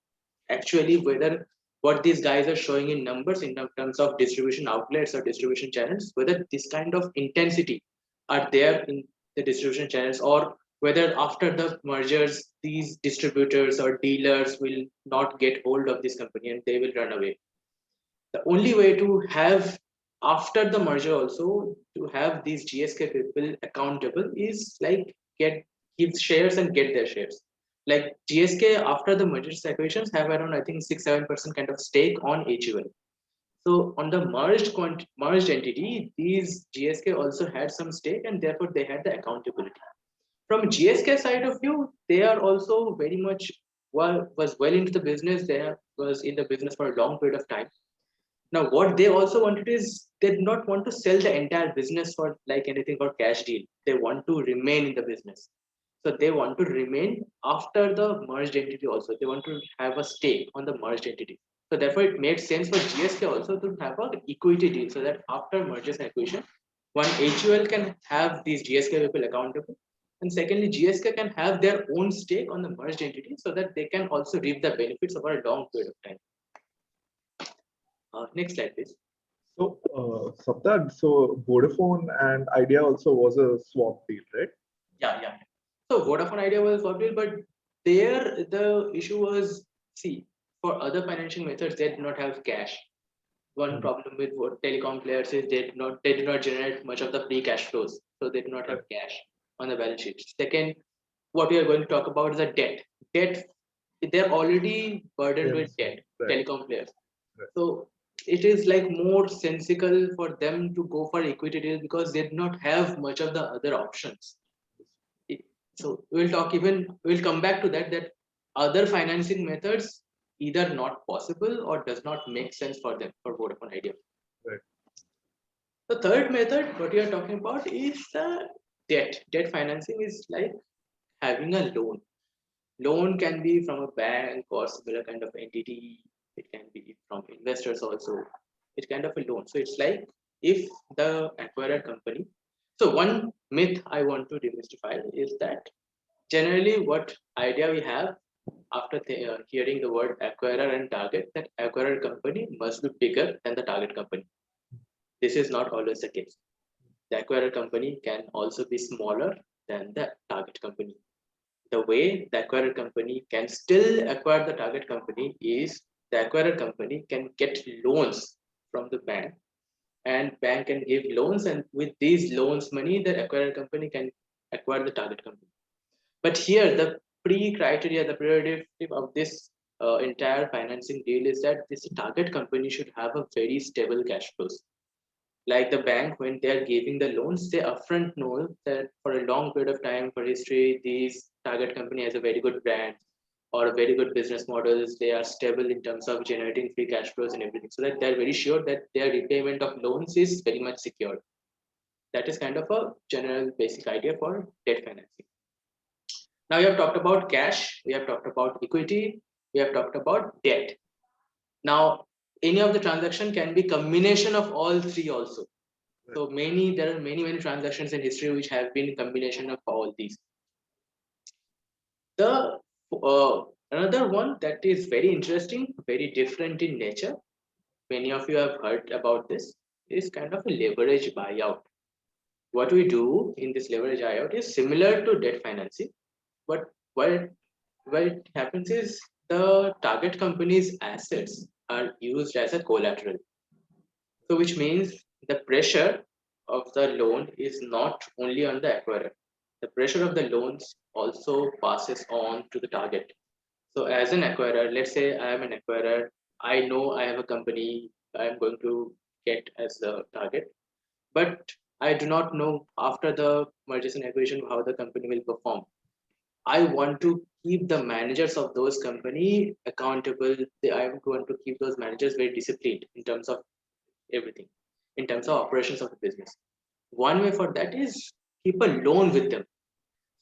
actually whether what these guys are showing in numbers in terms of distribution outlets or distribution channels, whether this kind of intensity are there in the distribution channels, or whether after the mergers these distributors or dealers will not get hold of this company and they will run away. The only way to have after the merger also to have these GSK people accountable is like give shares and get their shares. Like GSK after the merger acquisitions have around I think 6-7% kind of stake on HUL. So on the merged entity, these GSK also had some stake, and therefore they had the accountability. From GSK side of view, they are also very much was well into the business. Was in the business for a long period of time. Now, what they also wanted is they did not want to sell the entire business for like anything for cash deal. They want to remain in the business. So they want to remain after the merged entity also. They want to have a stake on the merged entity. So therefore, it made sense for GSK also to have an equity deal so that after mergers and acquisition, one HUL can have these GSK people accountable. And secondly, GSK can have their own stake on the merged entity so that they can also reap the benefits over a long period of time. Next slide, please. So, Sapta, so Vodafone and Idea also was a swap deal, right? Yeah. So Vodafone Idea was a swap deal, but there the issue was, see, for other financial methods, they did not have cash. One problem with telecom players is they did not generate much of the free cash flows, so they do not have cash on the balance sheet. Second, what we are going to talk about is the debt. Debt, they're already burdened with debt, telecom players. So it is like more sensible for them to go for equity deal because they do not have much of the other options. So we'll come back to that other financing methods either not possible or does not make sense for them for Vodafone Idea. Right. The third method, what you are talking about, is the debt. Debt financing is like having a loan. Loan can be from a bank or similar kind of entity. It can be from investors also. It's kind of a loan. So it's like if the acquired company. So one myth I want to demystify is that generally what idea we have after hearing the word acquirer and target, that acquired company must be bigger than the target company. This is not always the case. The acquired company can also be smaller than the target company. The way the acquired company can still acquire the target company is the acquired company can get loans from the bank, and bank can give loans, and with these loans money the acquired company can acquire the target company. But here the pre-criteria, the prerogative of this entire financing deal is that this target company should have a very stable cash flows. Like the bank, when they are giving the loans, they upfront know that for a long period of time, for history, these target company has a very good brand or a very good business models. They are stable in terms of generating free cash flows and everything, so that they're very sure that their repayment of loans is very much secured. That is kind of a general basic idea for debt financing. Now we have talked about cash, we have talked about equity, we have talked about debt. Now, any of the transaction can be combination of all three also. So there are many transactions in history which have been combination of all these. The another one that is very interesting, very different in nature. Many of you have heard about this. Is kind of a leverage buyout. What we do in this leverage buyout is similar to debt financing, but what it happens is the target company's assets are used as a collateral. So which means the pressure of the loan is not only on the acquirer. The pressure of the loans also passes on to the target. So as an acquirer, let's say I am an acquirer, I know I have a company I'm going to get as a target, but I do not know after the mergers and acquisition how the company will perform. I want to keep the managers of those company accountable. I want to keep those managers very disciplined in terms of everything, in terms of operations of the business. One way for that is keep a loan with them,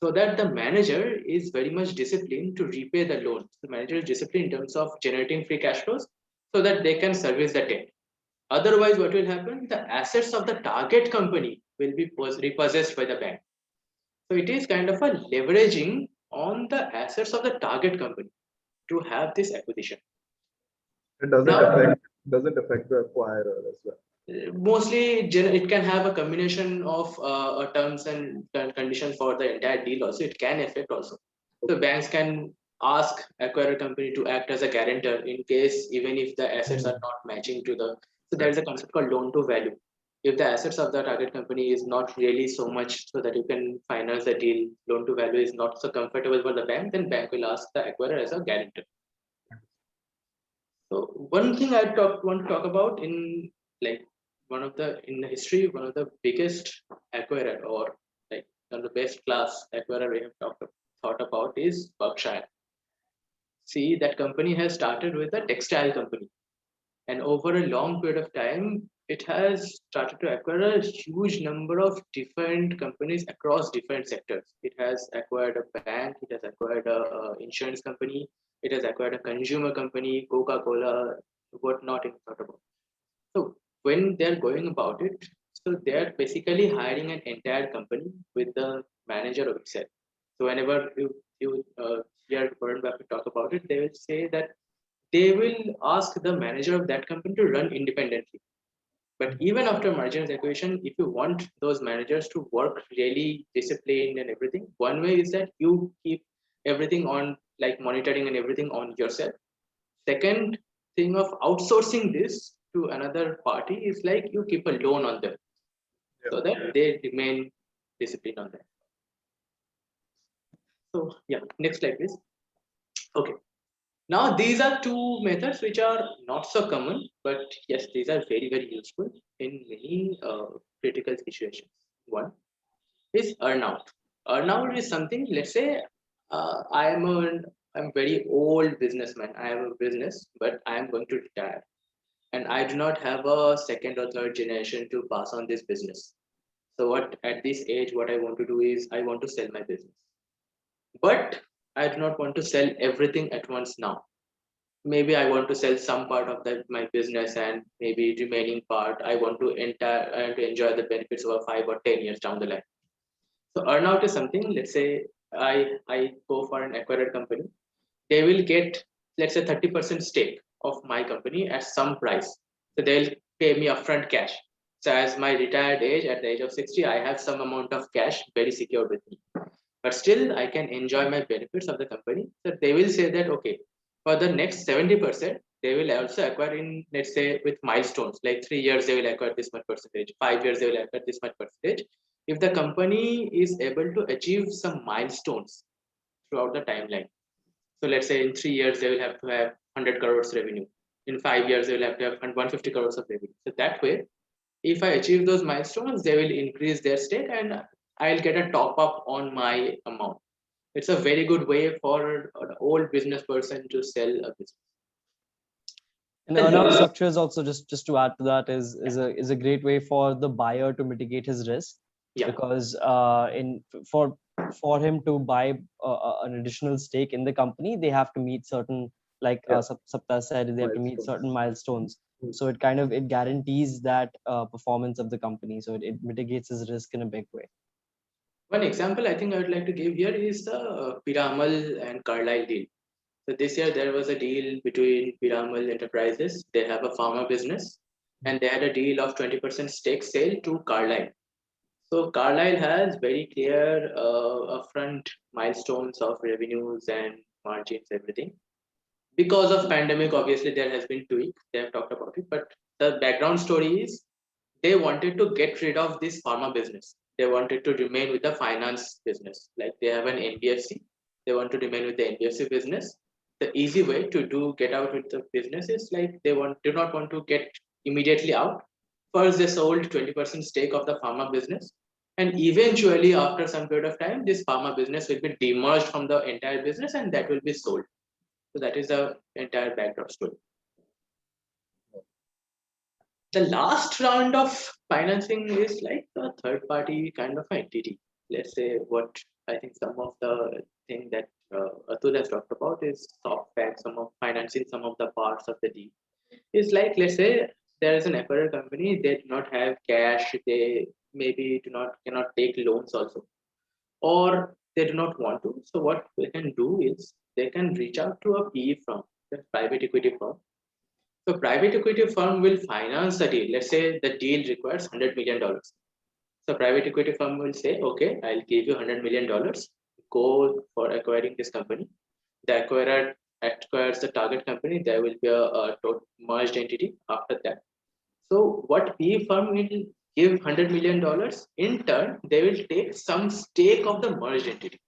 so that the manager is very much disciplined to repay the loan. The manager is disciplined in terms of generating free cash flows so that they can service the debt. Otherwise, what will happen? The assets of the target company will be repossessed by the bank. So it is kind of a leveraging on the assets of the target company to have this acquisition. It doesn't affect the acquirer as well. Mostly it can have a combination of terms and conditions for the entire deal also. It can affect also. So banks can ask acquirer company to act as a guarantor in case even if the assets are not matching to the. So there is a concept called loan to value. If the assets of the target company is not really so much so that you can finance the deal, loan to value is not so comfortable for the bank, then bank will ask the acquirer as a guarantor. So one thing I want to talk about in like in the history, one of the biggest acquirer or like one of the best class acquirer we have thought about is Berkshire. See, that company has started with a textile company, and over a long period of time, it has started to acquire a huge number of different companies across different sectors. It has acquired a bank, it has acquired a insurance company, it has acquired a consumer company, Coca-Cola, whatnot, it's thought about. So when they're going about it, so they're basically hiring an entire company with the manager of itself. So whenever you hear Warren Buffett talk about it, they will say that they will ask the manager of that company to run independently. But even after merger and acquisition, if you want those managers to work really disciplined and everything, one way is that you keep everything on like monitoring and everything on yourself. Second thing of outsourcing this to another party is like you keep a loan on them so that they remain disciplined on that. So yeah, next slide please. Okay. Now these are two methods which are not so common, but yes, these are very useful in many critical situations. One is earnout. Earnout is something. Let's say I'm very old businessman. I have a business, but I am going to retire, and I do not have a second or third generation to pass on this business. So what at this age, what I want to do is I want to sell my business, but I do not want to sell everything at once now. Maybe I want to sell some part of my business, and maybe remaining part I want to enjoy the benefits over 5 or 10 years down the line. So earnout is something. Let's say I go for an acquired company, they will get let's say 30% stake of my company at some price. So they'll pay me upfront cash. So as my retired age at the age of 60, I have some amount of cash very secure with me. But still I can enjoy my benefits of the company. So they will say that okay, for the next 70%, they will also acquire in, let's say, with milestones, like 3 years, they will acquire this much percentage, 5 years, they will acquire this much percentage. If the company is able to achieve some milestones throughout the timeline. So let's say in 3 years, they will have to have 100 crores revenue. In 5 years, they will have to have 150 crores of revenue. So that way, if I achieve those milestones, they will increase their stake and I'll get a top up on my amount. It's a very good way for an old business person to sell a business. And the earnout structure is also just to add to that is a great way for the buyer to mitigate his risk. Yeah. Because for him to buy an additional stake in the company, they have to meet certain, like Sapta said, they have to meet certain milestones. So it guarantees that performance of the company. So it mitigates his risk in a big way. One example I think I would like to give here is the Piramal and Carlyle deal. So this year there was a deal between Piramal Enterprises. They have a pharma business, and they had a deal of 20% stake sale to Carlyle. So Carlyle has very clear upfront milestones of revenues and margins, everything. Because of pandemic, obviously there has been tweak. They have talked about it, but the background story is they wanted to get rid of this pharma business. They wanted to remain with the finance business. Like they have an NBFC, they want to remain with the NBFC business. The easy way to get out with the business is like they do not want to get immediately out. First, they sold 20% stake of the pharma business, and eventually, after some period of time, this pharma business will be demerged from the entire business, and that will be sold. So that is the entire background story. The last round of financing is like a third party kind of entity. Let's say what I think some of the thing that Atul has talked about is SoftBank, some of financing some of the parts of the deal. It's like, let's say there is an acquirer company, they do not have cash, they maybe cannot take loans also, or they do not want to. So what they can do is they can reach out to a PE firm, a private equity firm. So private equity firm will finance the deal. Let's say the deal requires $100 million. So private equity firm will say, okay, I'll give you $100 million. Go for acquiring this company. The acquirer acquires the target company. There will be a merged entity after that. So what PE firm will give $100 million, in turn, they will take some stake of the merged entity.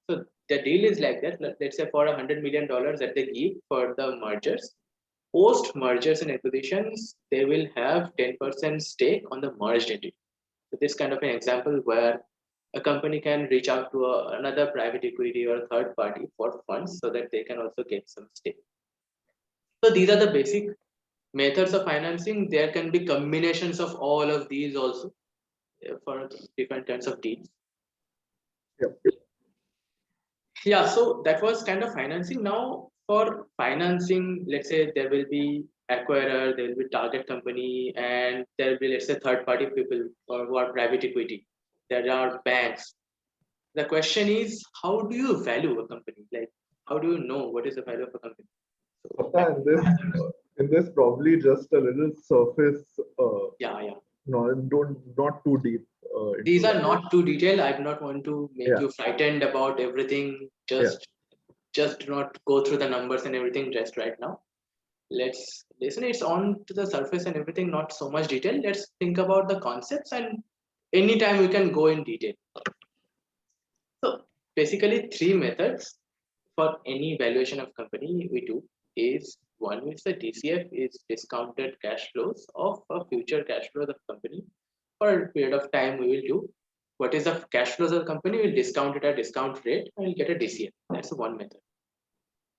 So the deal is like that. Let's say for $100 million that they give for the mergers, post mergers and acquisitions, they will have 10% stake on the merged entity. So this kind of an example where a company can reach out to another private equity or a third party for funds so that they can also get some stake. So these are the basic methods of financing. There can be combinations of all of these also for different kinds of deals. Yep. Yeah, so that was kind of financing. Now for financing, let's say there will be acquirer, there will be target company, and there will be, let's say, third party people or who are private equity. There are banks. The question is, how do you value a company? Like, how do you know what is the value of a company? So, in this probably just a little surface. Yeah. No, not too deep. These are not too detailed. I do not want to make you frightened about everything. Just do not go through the numbers and everything just right now. Let's listen. It's on to the surface and everything, not so much detail. Let's think about the concepts, and anytime we can go in detail. So basically, three methods for any valuation of company we do is one is the DCF, is discounted cash flows of a future cash flow of the company. For a period of time, we will do what is the cash flows of the company, we'll discount it at discount rate and we'll get a DCF. That's one method.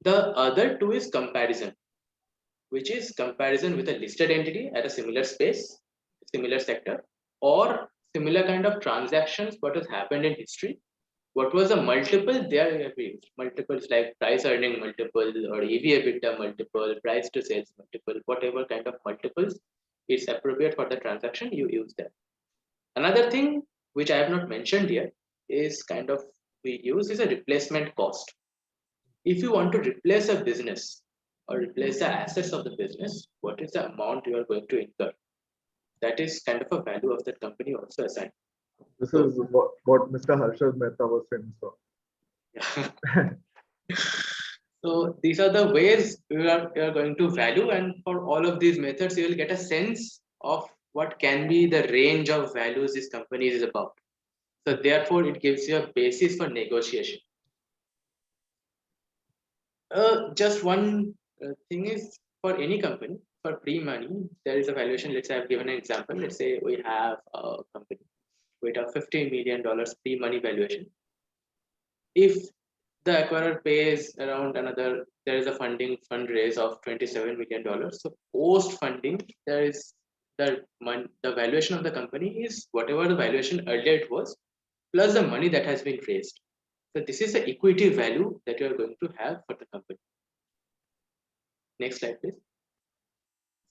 The other two is comparison, which is comparison with a listed entity at a similar space, similar sector, or similar kind of transactions, what has happened in history. What was the multiple? There we have used multiples like price earning multiple or EV EBITDA multiple, price to sales multiple, whatever kind of multiples is appropriate for the transaction, you use that. Another thing which I have not mentioned here is kind of we use is a replacement cost. If you want to replace a business or replace the assets of the business, what is the amount you are going to incur? That is kind of a value of that company also assigned. This is what Mr. Harshad Mehta was famous for. So these are the ways you are going to value, and for all of these methods, you will get a sense of what can be the range of values this company is about. So therefore, it gives you a basis for negotiation. Just one thing is, for any company, for pre-money, there is a valuation. Let's say I've given an example. Let's say we have a company with a $50 million pre-money valuation. If the acquirer pays around another, there is a fundraise of $27 million. So post-funding, there is the valuation of the company is whatever the valuation earlier it was, plus the money that has been raised. So this is the equity value that you are going to have for the company. Next slide, please.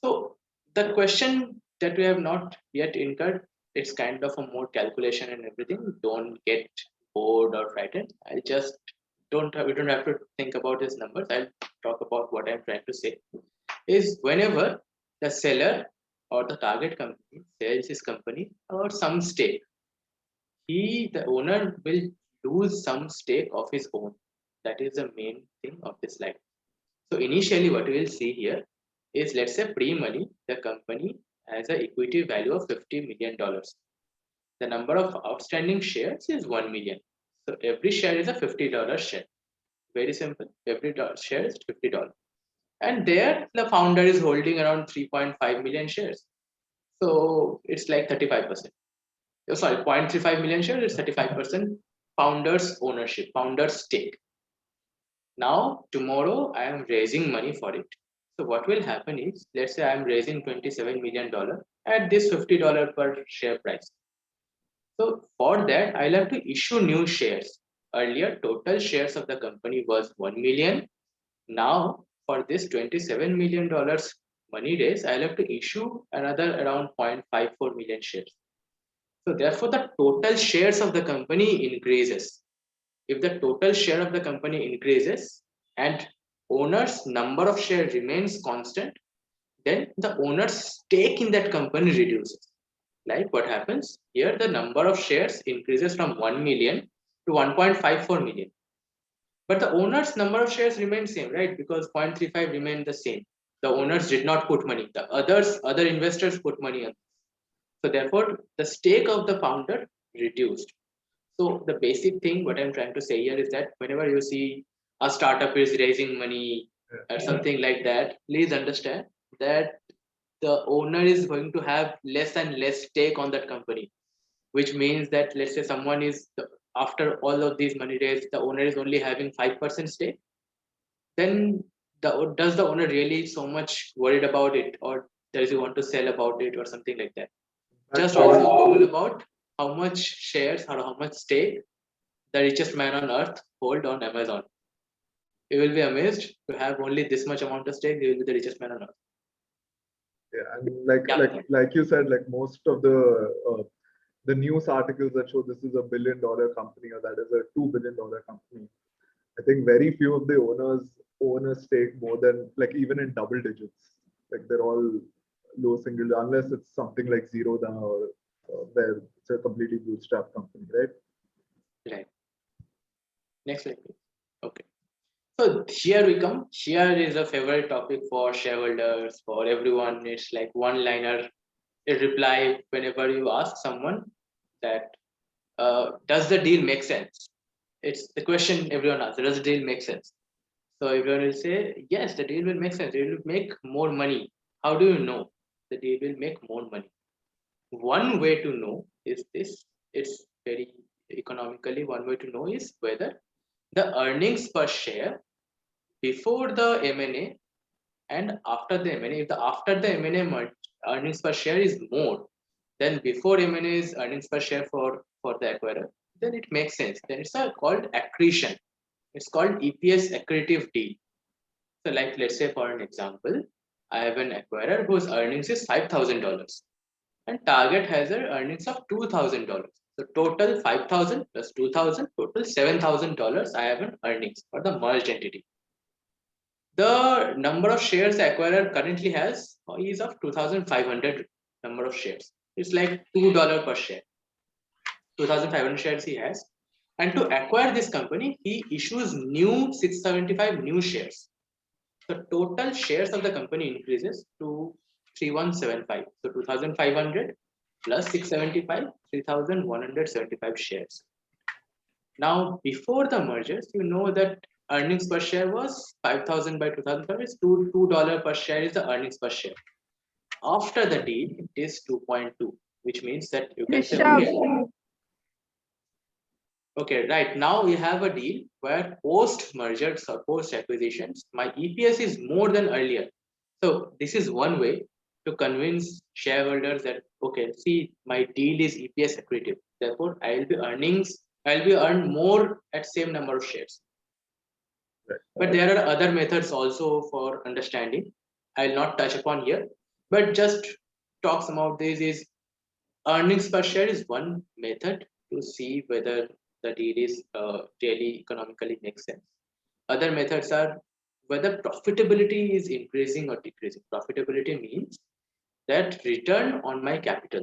So the question that we have not yet incurred, it's kind of a more calculation and everything. Don't get bored or frightened. I just we don't have to think about these numbers. I'll talk about what I'm trying to say. Is whenever the seller or the target company sells his company or some stake, the owner will lose some stake of his own. That is the main thing of this slide. So initially what we will see here is, let's say pre-money, the company has an equity value of $50 million. The number of outstanding shares is 1 million. So every share is a $50 share. Very simple. Every share is $50. And there the founder is holding around 3.5 million shares. So it's like 35%. Oh, sorry, 0.35 million shares is 35% founder's ownership, founder's stake. Now, tomorrow I am raising money for it. So what will happen is, let's say I am raising $27 million at this $50 per share price. So for that, I'll have to issue new shares. Earlier, total shares of the company was 1 million. Now, for this $27 million money raise, I'll have to issue another around 0.54 million shares. So therefore, the total shares of the company increases. If the total share of the company increases and owner's number of shares remains constant, then the owner's stake in that company reduces. Like what happens here, the number of shares increases from 1 million to 1.54 million. But the owner's number of shares remains same, right? Because 0.35 remained the same. The owners did not put money. The other investors put money on. So therefore, the stake of the founder reduced. So the basic thing, what I'm trying to say here is that whenever you see a startup is raising money or something like that, please understand that the owner is going to have less and less stake on that company, which means that, let's say someone is, after all of these money raised, the owner is only having 5% stake. Then does the owner really so much worried about it, or does he want to sell about it or something like that? Just also Google about how much shares or how much stake the richest man on earth hold on Amazon. You will be amazed to have only this much amount of stake. You will be the richest man on earth. Yeah, and like you said, like most of the news articles that show this is a $1 billion company or that is a $2 billion company, I think very few of the owners own a stake more than, like, even in double digits. Like they're all low single, unless it's something like Zerodha or where it's a completely bootstrap company, right? Right. Next slide, please. Okay. So here we come. Here is a favorite topic for shareholders, for everyone. It's like one-liner reply whenever you ask someone that does the deal make sense? It's the question everyone asks. Does the deal make sense? So everyone will say, yes, the deal will make sense. It will make more money. How do you know the deal will make more money? One way to know is this. It's very economically. One way to know is whether the earnings per share before the M&A and after the M&A. If the after the M&A earnings per share is more than before M&A's earnings per share for the acquirer, then it makes sense. Then it's called accretion. It's called EPS accretive deal. So like, let's say for an example, I have an acquirer whose earnings is $5,000 and target has an earnings of $2,000. So total 5,000 plus 2,000, total $7,000 I have an earnings for the merged entity. The number of shares the acquirer currently has is of 2,500 number of shares. It's like $2 per share. 2,500 shares he has. And to acquire this company, he issues new 675 new shares. The total shares of the company increases to 3,175. So 2,500 plus 675, 3,175 shares. Now, before the mergers, you know that earnings per share was 5,000 by 2005 is $2 per share is the earnings per share. After the deal, it is 2.2, which means that you can say, okay, right now we have a deal where post mergers or post acquisitions, my EPS is more than earlier. So this is one way to convince shareholders that, okay, see, my deal is EPS accretive. Therefore, I'll be earned more at same number of shares. But there are other methods also for understanding. I'll not touch upon here, but just talk some of these is earnings per share is one method to see whether the deal is really economically makes sense. Other methods are whether profitability is increasing or decreasing. Profitability means that return on my capital.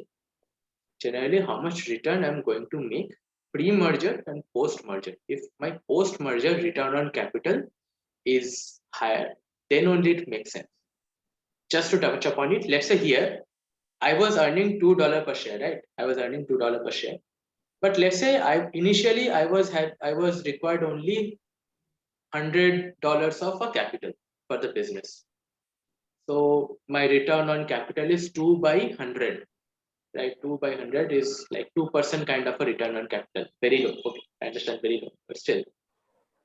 Generally, how much return I'm going to make pre-merger and post-merger. If my post-merger return on capital is higher, then only it makes sense. Just to touch upon it, let's say here, I was earning $2 per share, right? I was earning $2 per share. But let's say I was required only $100 of a capital for the business. So my return on capital is 2 by 100, right? 2 by 100 is like 2% kind of a return on capital. Very low. Okay, I understand, very low, but still.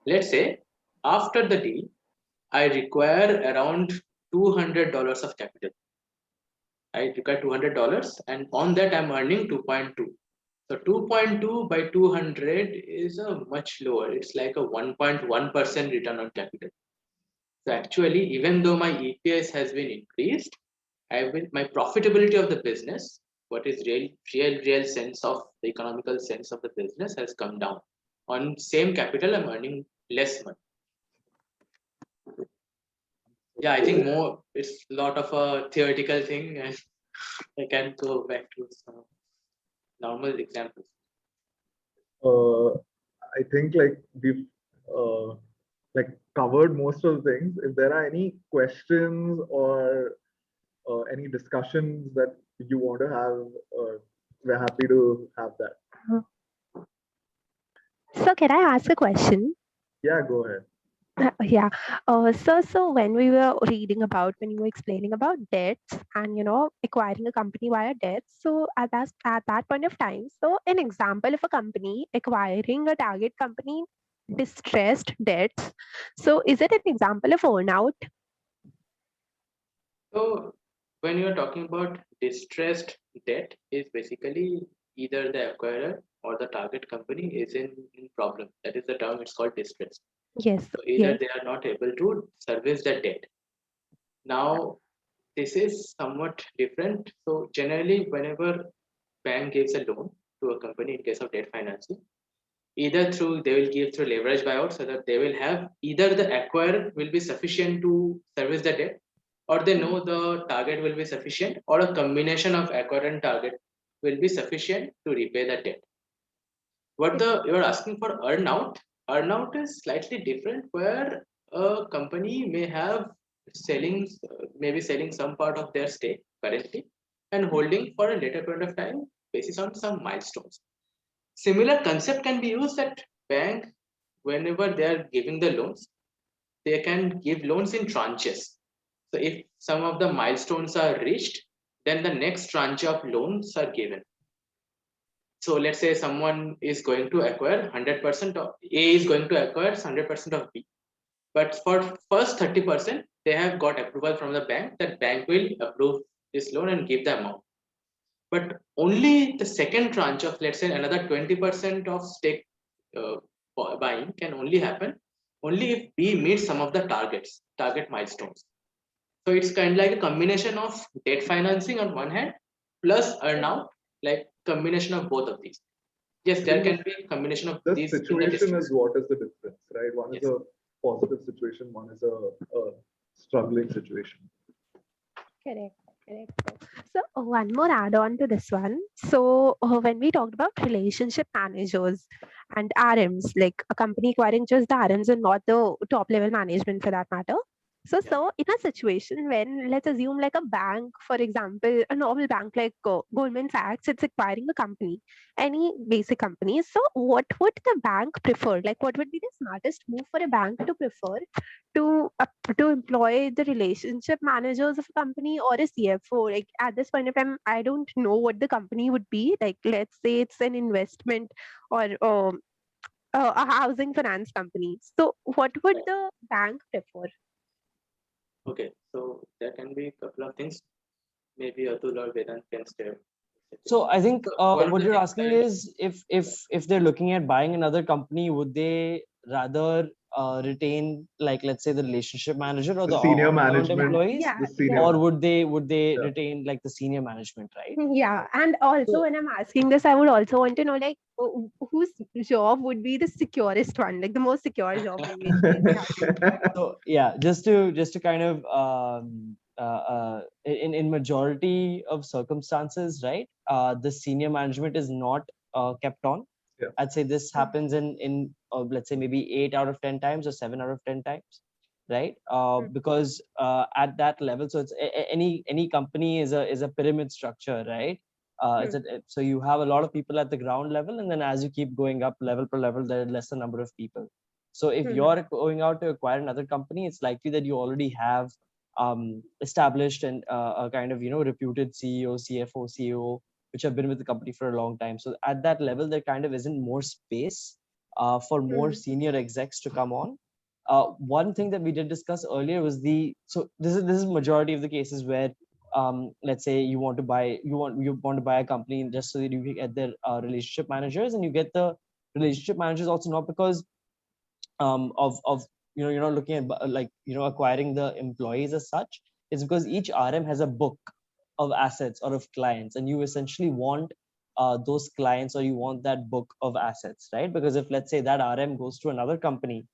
Let's say after the deal, I require around $200 of capital. I require $200, and on that I'm earning 2.2. So 2.2 by 200 is a much lower. It's like a 1.1% return on capital. So actually, even though my EPS has been increased, my profitability of the business, what is real sense of the economical sense of the business has come down. On same capital, I'm earning less money. Yeah, I think more. It's a lot of a theoretical thing, and I can go back to some normal examples. I think like we've like covered most of the things. If there are any questions or any discussions that you want to have, we're happy to have that. So can I ask a question? Yeah, go ahead. Yeah. So when we were when you were explaining about debts and acquiring a company via debts, so at that point of time, so an example of a company acquiring a target company distressed debts. So is it an example of earnout? So when you are talking about distressed debt, is basically either the acquirer or the target company is in problem. That is the term. It's called distress. Yes. So either Yes. they are not able to service the debt. Now, this is somewhat different. So generally, whenever bank gives a loan to a company in case of debt financing, either they will give through leverage buyout, so that they will have either the acquirer will be sufficient to service the debt, or they know the target will be sufficient, or a combination of acquirer and target will be sufficient to repay the debt. What you're asking for earnout is slightly different, where a company may have maybe selling some part of their stake currently and holding for a later point of time basis on some milestones. Similar concept can be used at bank. Whenever they are giving the loans, they can give loans in tranches. So if some of the milestones are reached, then the next tranche of loans are given. So let's say someone is going to acquire 100% of A is going to acquire 100% of B. But for first 30%, they have got approval from the bank that bank will approve this loan and give the amount. But only the second tranche of, let's say, another 20% of stake buying can only happen only if B meets some of the target milestones. So it's kind of like a combination of debt financing on one hand plus earnout, like combination of both of these. Yes, there can be a combination of The these. situation is what is the difference, right? One is a positive situation, one is a struggling situation. Correct. So one more add-on to this one. So when we talked about relationship managers and RMs, like a company acquiring just the RMs and not the top level management for that matter. So in a situation when, let's assume, like a bank, for example, a normal bank like Goldman Sachs, it's acquiring a company, any basic company. So what would the bank prefer? Like, what would be the smartest move for a bank to prefer to to employ the relationship managers of a company or a CFO? Like at this point of time, I don't know what the company would be. Like, let's say it's an investment or a housing finance company. So what would Yeah. the bank prefer? Okay, so there can be a couple of things. Maybe Atul or Vedant can stay. So I think So one of what the you're things asking that is if they're looking at buying another company, would they rather retain, like, let's say, the relationship manager or The the senior on ground management, employees, the senior or man. would they Yeah. retain like the senior management, right? Yeah, and also So when I'm asking this, I would also want to know, like, whose job would be the securest one, like the most secure job always in the company. so yeah, just to kind of in majority of circumstances, right, the senior management is not kept on. Yeah. I'd say this happens in let's say maybe 8 out of 10 times or 7 out of 10 times, right? Because at that level, so it's any company is a pyramid structure, right? So you have a lot of people at the ground level, and then as you keep going up level per level, there are lesser number of people. So if you're going out to acquire another company, it's likely that you already have established and a kind of reputed CEO, CFO, CEO, which have been with the company for a long time. So at that level, there kind of isn't more space for more senior execs to come on. One thing that we did discuss earlier was this is majority of the cases where let's say you want to buy a company just so that you can get their relationship managers, and you get the relationship managers also not because of you're not looking at like acquiring the employees as such. It's because each RM has a book of assets or of clients, and you essentially want those clients, or you want that book of assets, right? Because if, let's say, that RM goes to another company,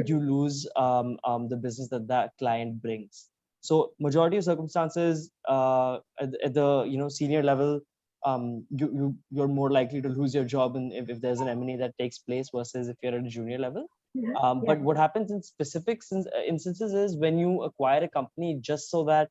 you lose the business that that client brings. So majority of circumstances at the senior level, you're more likely to lose your job if there's an M&A that takes place versus if you're at a junior level. But what happens in specific instances is when you acquire a company just so that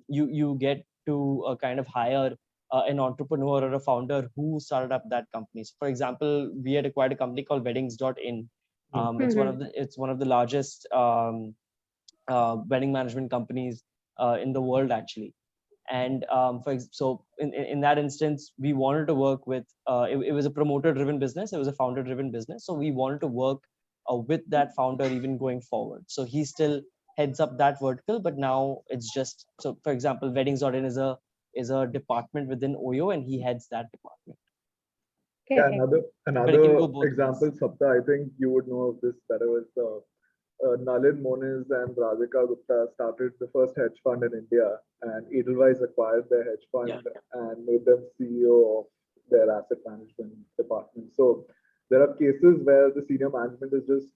you get to kind of hire an entrepreneur or a founder who started up that company. So for example, we had acquired a company called weddings.in. It's one of the largest wedding management companies in the world, actually. And so in that instance, we wanted to work with it was a promoter driven business, it was a founder driven business, so we wanted to work with that founder even going forward. So he still heads up that vertical, but now it's just, so for example, weddings.in is a department within Oyo, and he heads that department. Yeah, Correct. But it can another go both example, ways. Sapta, I think you would know of this better, was Nalin Moniz and Radhika Gupta started the first hedge fund in India, and Edelweiss acquired their hedge fund and made them CEO of their asset management department. So there are cases where the senior management is just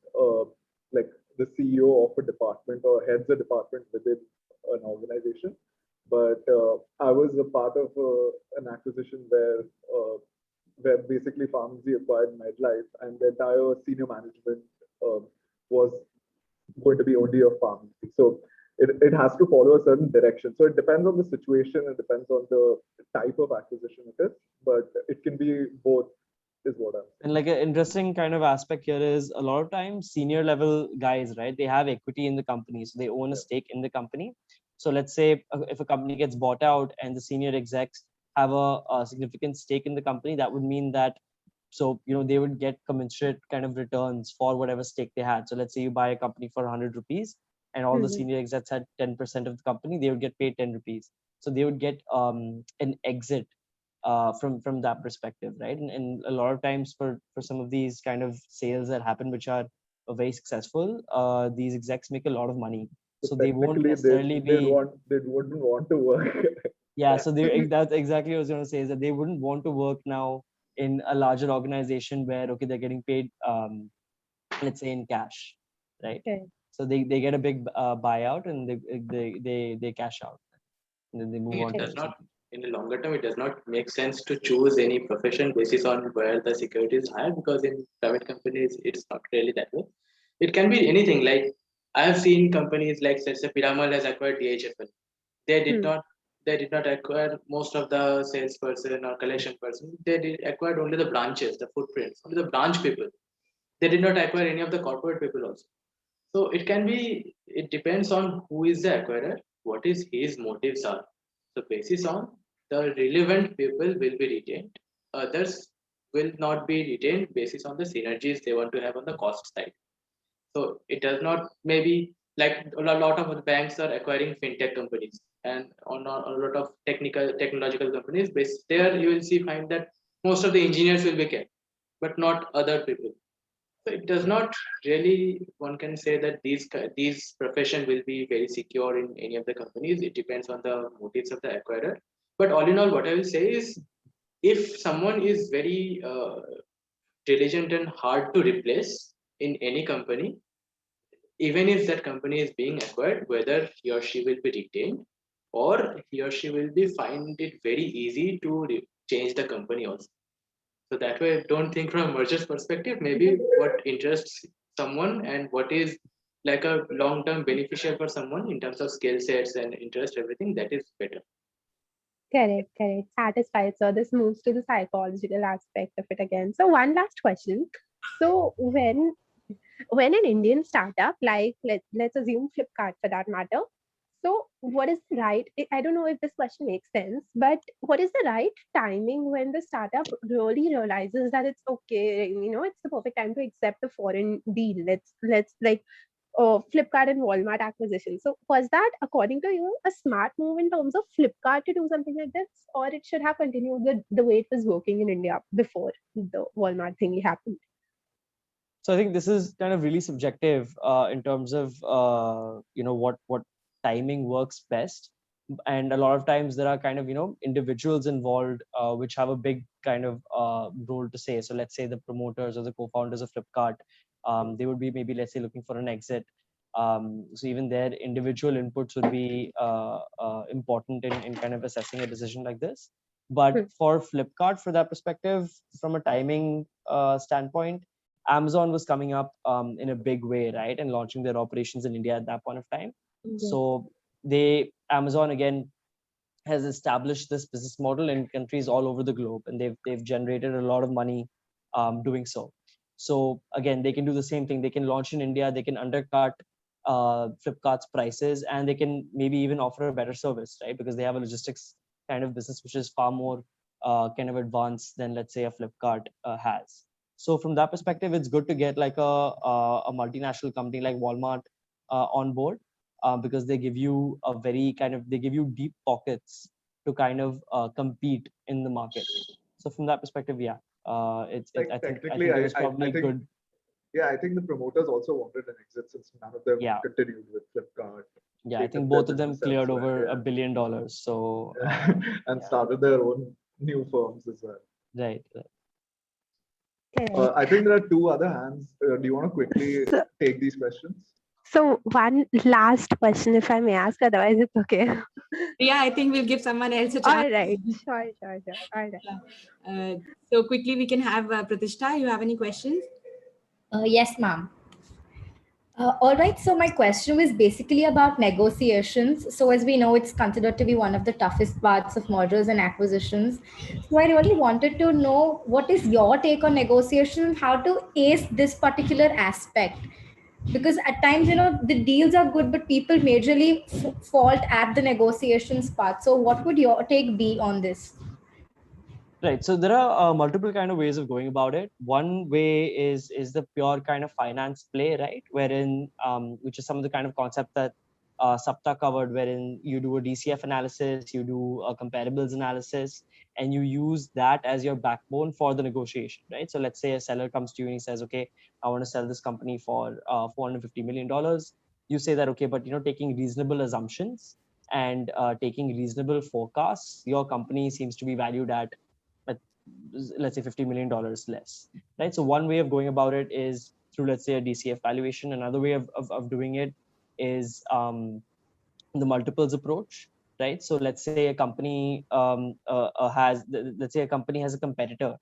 like the CEO of a department or heads a department within an organization. But I was a part of an acquisition where basically Pharmacy acquired MedLife, and the entire senior management was going to be only of pharmacy. So it has to follow a certain direction. So it depends on the situation, it depends on the type of acquisition it is, but it can be both, is what I'm saying. And like an interesting kind of aspect here is a lot of times senior level guys, right, they have equity in the company, so they own a stake in the company. So let's say if a company gets bought out and the senior execs have a significant stake in the company, that would mean that, so they would get commensurate kind of returns for whatever stake they had. So let's say you buy a company for 100 rupees and all the senior execs had 10% of the company, they would get paid 10 rupees. So they would get an exit from that perspective, right? And a lot of times for some of these kind of sales that happen, which are very successful, these execs make a lot of money. So they won't necessarily they wouldn't want to work. Yeah, so that's exactly what I was going to say, is that they wouldn't want to work now in a larger organization where, okay, they're getting paid, let's say in cash, right? Okay. So they get a big buyout and they cash out, and then they move on it to does not, something. in the longer term, it does not make sense to choose any profession basis on where the security is higher, because in private companies, it's not really that way. It can be anything. Like I have seen companies like, let's say, Piramal has acquired DHFL. They did not. They did not acquire most of the salesperson or collection person. They did acquired only the branches, the footprints, only the branch people. They did not acquire any of the corporate people also. So it can be. It depends on who is the acquirer, what is his motives are. So basis on the relevant people will be retained. Others will not be retained basis on the synergies they want to have on the cost side. So it does not maybe like a lot of banks are acquiring fintech companies and on a lot of technological companies. Based there, you will see find that most of the engineers will be kept, but not other people. So it does not really one can say that these profession will be very secure in any of the companies. It depends on the motives of the acquirer. But all in all, what I will say is, if someone is very diligent and hard to replace in any company, even if that company is being acquired, whether he or she will be retained or he or she will be find it very easy to change the company also. So that way, don't think from a merger's perspective. Maybe what interests someone and what is like a long-term beneficial for someone in terms of skill sets and interest, everything that is better. Correct, correct. Satisfied. So this moves to the psychological aspect of it again. So one last question. So when an Indian startup, like let's assume Flipkart for that matter, so what is the right? I don't know if this question makes sense, but what is the right timing when the startup really realizes that it's okay, it's the perfect time to accept a foreign deal. Let's like Flipkart and Walmart acquisition. So was that, according to you, a smart move in terms of Flipkart to do something like this, or it should have continued the way it was working in India before the Walmart thingy happened? So I think this is kind of really subjective in terms of what timing works best, and a lot of times there are kind of individuals involved which have a big kind of role to say. So let's say the promoters or the co-founders of Flipkart, they would be maybe, let's say, looking for an exit. So even their individual inputs would be important in kind of assessing a decision like this. But for Flipkart, for that perspective, from a timing standpoint, Amazon was coming up in a big way, right, and launching their operations in India at that point of time. So Amazon again has established this business model in countries all over the globe, and they've generated a lot of money doing so. So again, they can do the same thing. They can launch in India, they can undercut Flipkart's prices, and they can maybe even offer a better service, right? Because they have a logistics kind of business which is far more kind of advanced than, let's say, a Flipkart has. So from that perspective, it's good to get like a multinational company like Walmart on board, because they give you they give you deep pockets to kind of compete in the market. So from that perspective, yeah, I think it was probably good. Yeah, I think the promoters also wanted an exit since none of them continued with Flipkart. Yeah, I think both of them cleared over $1 billion. So and started their own new firms as well. Right. I think there are two other hands. Do you want to quickly take these questions? So one last question, if I may ask, otherwise it's okay. Yeah, I think we'll give someone else a chance. All right, sure. All right. So quickly we can have Pratishta. You have any questions? Yes, ma'am. All right, so my question was basically about negotiations. So as we know, it's considered to be one of the toughest parts of mergers and acquisitions. So I really wanted to know, what is your take on negotiations, how to ace this particular aspect? Because at times, the deals are good, but people majorly fault at the negotiations part. So what would your take be on this? Right. So there are multiple kind of ways of going about it. One way is the pure kind of finance play, right? Wherein, which is some of the kind of concept that Sapta covered, wherein you do a DCF analysis, you do a comparables analysis, and you use that as your backbone for the negotiation, right? So let's say a seller comes to you and he says, okay, I want to sell this company for $450 million. You say that, okay, but taking reasonable assumptions and taking reasonable forecasts, your company seems to be valued at, let's say, $50 million less, right? So one way of going about it is through, let's say, a DCF valuation. Another way of doing it is the multiples approach, right? So let's say a company let's say a company has a competitor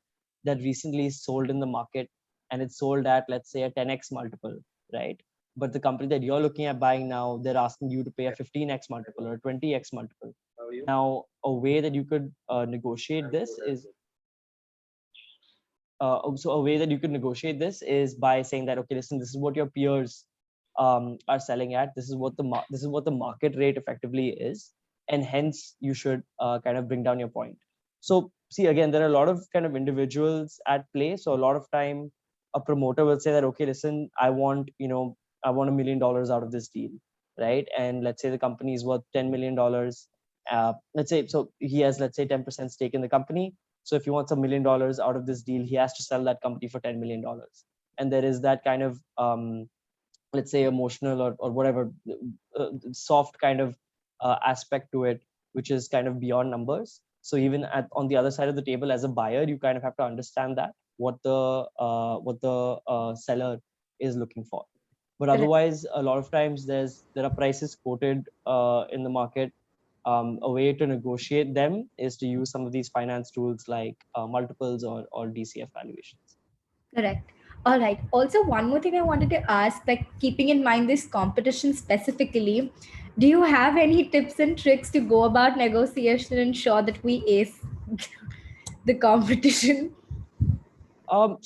that recently sold in the market, and it's sold at, let's say, a 10x multiple, right? but the company that you're looking at buying now, they're asking you to pay a 15x multiple or a 20x multiple. Now, a way that you could negotiate this is by saying that, okay, listen, this is what your peers are selling at. This is what the market rate effectively is, and hence you should kind of bring down your point. So see, again, there are a lot of kind of individuals at play. So a lot of time, a promoter will say that, okay, listen, I want $1 million out of this deal, right? And let's say the company is worth $10 million. Let's say, so he has, let's say, 10% stake in the company. So if he wants $1 million out of this deal, he has to sell that company for $10 million. And there is that kind of, let's say, emotional or whatever, soft kind of aspect to it, which is kind of beyond numbers. So even on the other side of the table, as a buyer, you kind of have to understand that what the seller is looking for. But otherwise, a lot of times there are prices quoted in the market. A way to negotiate them is to use some of these finance tools like multiples or DCF valuations. Correct. All right. Also, one more thing I wanted to ask, like keeping in mind this competition specifically, do you have any tips and tricks to go about negotiation and ensure that we ace the competition? So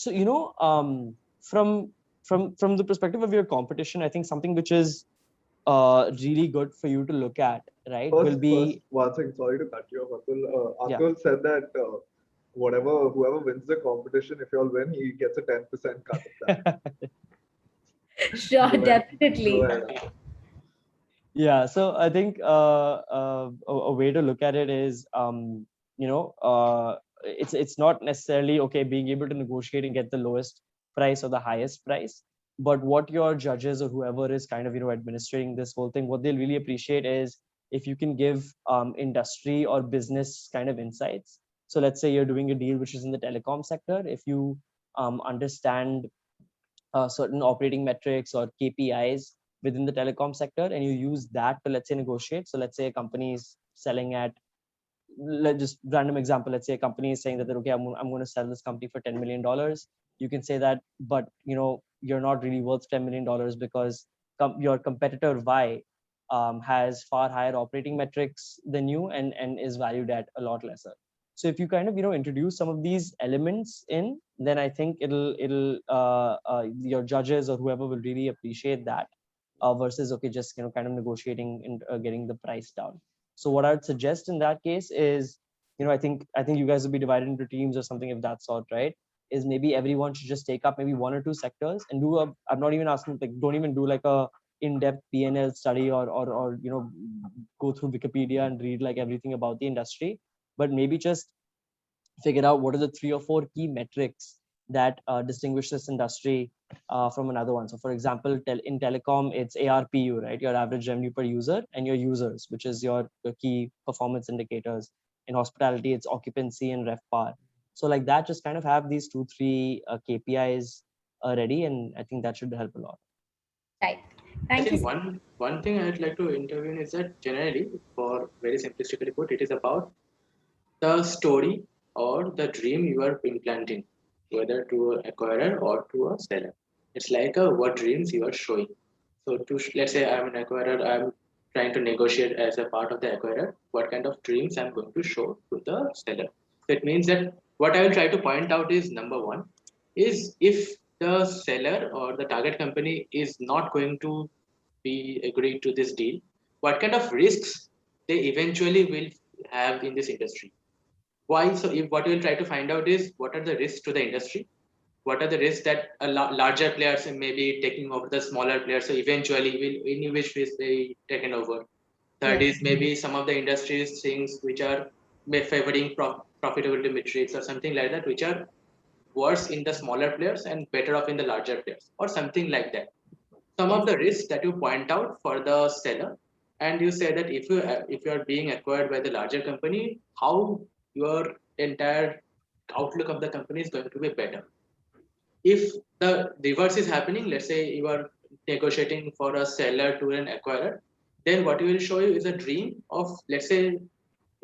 from the perspective of your competition, I think something which is really good for you to look at, right, will be one thing. Sorry to cut you off, Atul. Atul said that whoever wins the competition, if you all win, he gets a 10% cut of that. Sure, definitely. Yeah, so I think a way to look at it is, it's not necessarily, okay, being able to negotiate and get the lowest price or the highest price, but what your judges or whoever is kind of administrating this whole thing, what they'll really appreciate is if you can give industry or business kind of insights. So let's say you're doing a deal which is in the telecom sector. If you understand certain operating metrics or KPIs within the telecom sector, and you use that to, let's say, negotiate. So let's say a company is selling at, let's just random example, let's say a company is saying that, okay, I'm going to sell this company for $10 million. You can say that, but you're not really worth $10 million because your competitor Y has far higher operating metrics than you and is valued at a lot lesser. So if you kind of introduce some of these elements in, then I think it'll your judges or whoever will really appreciate that versus, okay, just kind of negotiating and getting the price down. So what I'd suggest in that case is, I think you guys will be divided into teams or something of that sort, right? Is maybe everyone should just take up maybe 1 or 2 sectors and do I'm not even asking, like, don't even do like a in-depth P&L study or go through Wikipedia and read like everything about the industry, but maybe just figure out what are the 3 or 4 key metrics that distinguish this industry from another one. So for example, in telecom, it's ARPU, right? Your average revenue per user, and your users, which is your key performance indicators. In hospitality, it's occupancy and RevPAR. So like that, just kind of have these 2-3 KPIs ready, and I think that should help a lot. Right. I think one thing I'd like to intervene is that generally, for very simplistically put, it is about the story or the dream you are implanting, whether to an acquirer or to a seller. It's like what dreams you are showing. So let's say I'm an acquirer, I'm trying to negotiate as a part of the acquirer, what kind of dreams I'm going to show to the seller. So it means that what I will try to point out is, number one, is if the seller or the target company is not going to be agreed to this deal, what kind of risks they eventually will have in this industry. Why? So if what we'll try to find out is what are the risks to the industry, what are the risks that larger players may be taking over the smaller players, so eventually will in which ways they taken over. Third is maybe some of the industries things which are favoring profitability metrics or something like that, which are worse in the smaller players and better off in the larger players or something like that. Some of the risks that you point out for the seller, and you say that if you are being acquired by the larger company, how your entire outlook of the company is going to be better. If the reverse is happening, let's say you are negotiating for a seller to an acquirer, then what you will show you is a dream of, let's say,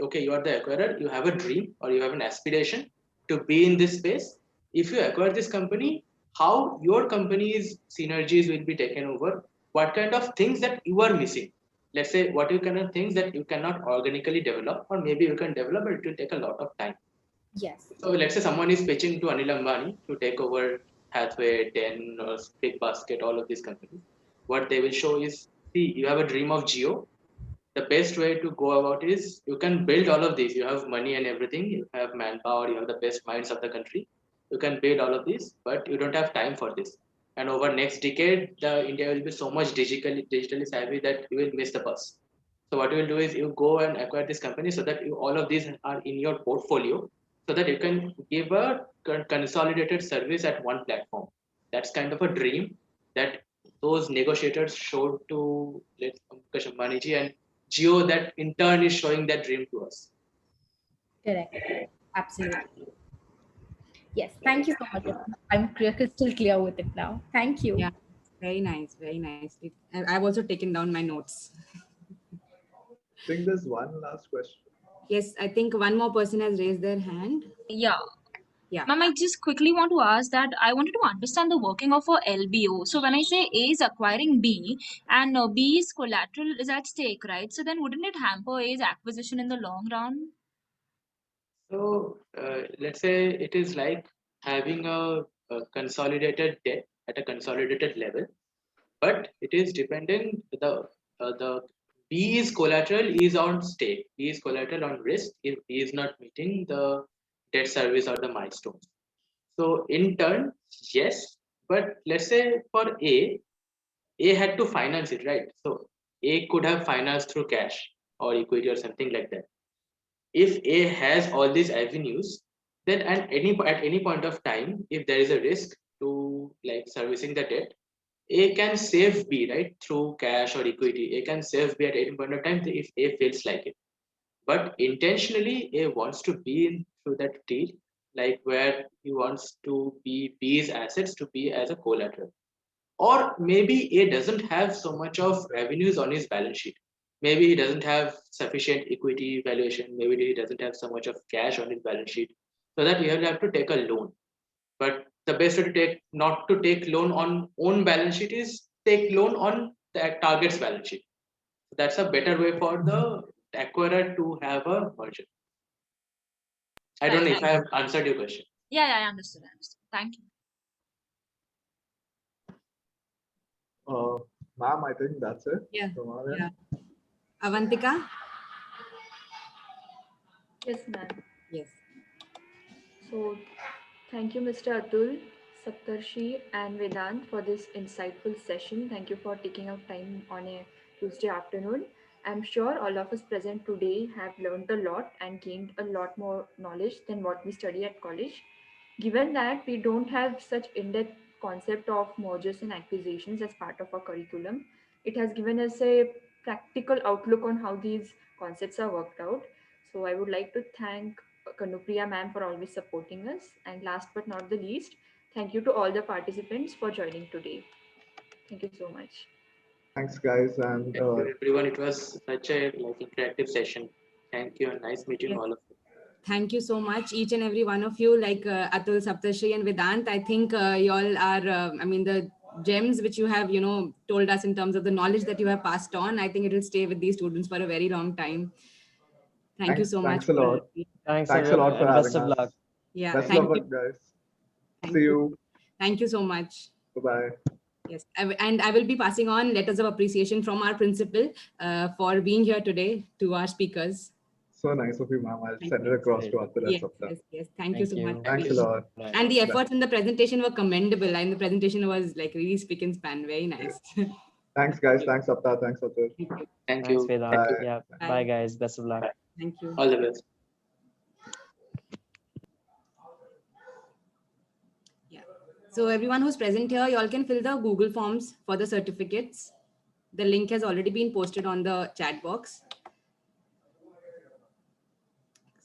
okay, you are the acquirer, you have a dream or you have an aspiration to be in this space. If you acquire this company, how your company's synergies will be taken over, what kind of things that you are missing. Let's say what you kind of things that you cannot organically develop, or maybe you can develop, but it will take a lot of time. Yes. So let's say someone is pitching to Anil Ambani to take over Hathway, Den, or Big Basket, all of these companies. What they will show is, see, you have a dream of Geo. The best way to go about is you can build all of these. You have money and everything. You have manpower. You have the best minds of the country. You can build all of these, but you don't have time for this. And over next decade, the India will be so much digitally savvy that you will miss the bus. So what you will do is you go and acquire this company so that all of these are in your portfolio, so that you can give a consolidated service at one platform. That's kind of a dream that those negotiators showed to Mukesh Ambani ji, and Geo that in turn is showing that dream to us. Correct. Absolutely. Yes. Thank you so much. I'm crystal clear with it now. Thank you. Yeah, very nice, very nice. I've also taken down my notes. I think there's one last question. Yes, I think one more person has raised their hand. Yeah. Yeah. Ma'am, I just quickly want to ask that I wanted to understand the working of a LBO. So when I say A is acquiring B and B's collateral is at stake, right? So then wouldn't it hamper A's acquisition in the long run? So let's say it is like having a consolidated debt at a consolidated level, but it is dependent. The B's collateral is on stake. B is collateral on risk if B is not meeting the debt service or the milestones. So in turn, yes, but let's say for A had to finance it, right? So A could have financed through cash or equity or something like that. If A has all these avenues, then at any point of time, if there is a risk to like servicing the debt, A can save B, right, through cash or equity. A can save B at any point of time if A feels like it. But intentionally, A wants to be in through that deal, like where he wants to be B's assets to be as a collateral. Or maybe A doesn't have so much of revenues on his balance sheet. Maybe he doesn't have sufficient equity valuation. Maybe he doesn't have so much of cash on his balance sheet, so that you have to take a loan. But the best way to take not to take loan on own balance sheet is take loan on the target's balance sheet. So that's a better way for the acquirer to have a merger. I don't know if I have answered your question. Yeah, I understood. Thank you. Ma'am, I think that's it. Yeah. From our end. Yeah. Avantika? Yes, ma'am. Yes. So, thank you, Mr. Atul, Saptarshee, and Vedanth for this insightful session. Thank you for taking out time on a Tuesday afternoon. I'm sure all of us present today have learned a lot and gained a lot more knowledge than what we study at college. Given that we don't have such in-depth concept of mergers and acquisitions as part of our curriculum, it has given us a practical outlook on how these concepts are worked out. So I would like to thank Kanupriya ma'am for always supporting us. And last but not the least, thank you to all the participants for joining today. Thank you so much. Thanks, guys. And Thank you, everyone. It was such a interactive session. Thank you, and nice meeting all of you. Thank you so much, each and every one of you, like Atul, Saptarshee, and Vedanth. I think you all are, the gems which you have, told us in terms of the knowledge that you have passed on. I think it will stay with these students for a very long time. Thank you so much. Thanks a lot. Thanks a lot for and having best of us. luck. Yeah, best thank of you. luck, guys. Thank See you. Thank you so much. Bye-bye. Yes, and I will be passing on letters of appreciation from our principal for being here today to our speakers. So nice of you, ma'am. I'll send it across to Atul and Sapta. Yes. Thank you so much. Thanks a lot. And the efforts in the presentation were commendable. And the presentation was like really spick and span. Very nice. Thanks, guys. Thanks, Sapta. Thanks, Atul. Thank Thanks, you. Vedanth. Bye. Yeah. Bye, guys. Best of luck. Thank you. All the best. So everyone who's present here, you all can fill the Google Forms for the certificates. The link has already been posted on the chat box.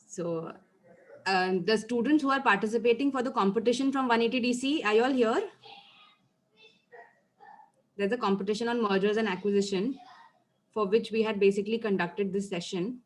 So the students who are participating for the competition from 180 DC, are you all here? There's a competition on mergers and acquisition for which we had basically conducted this session.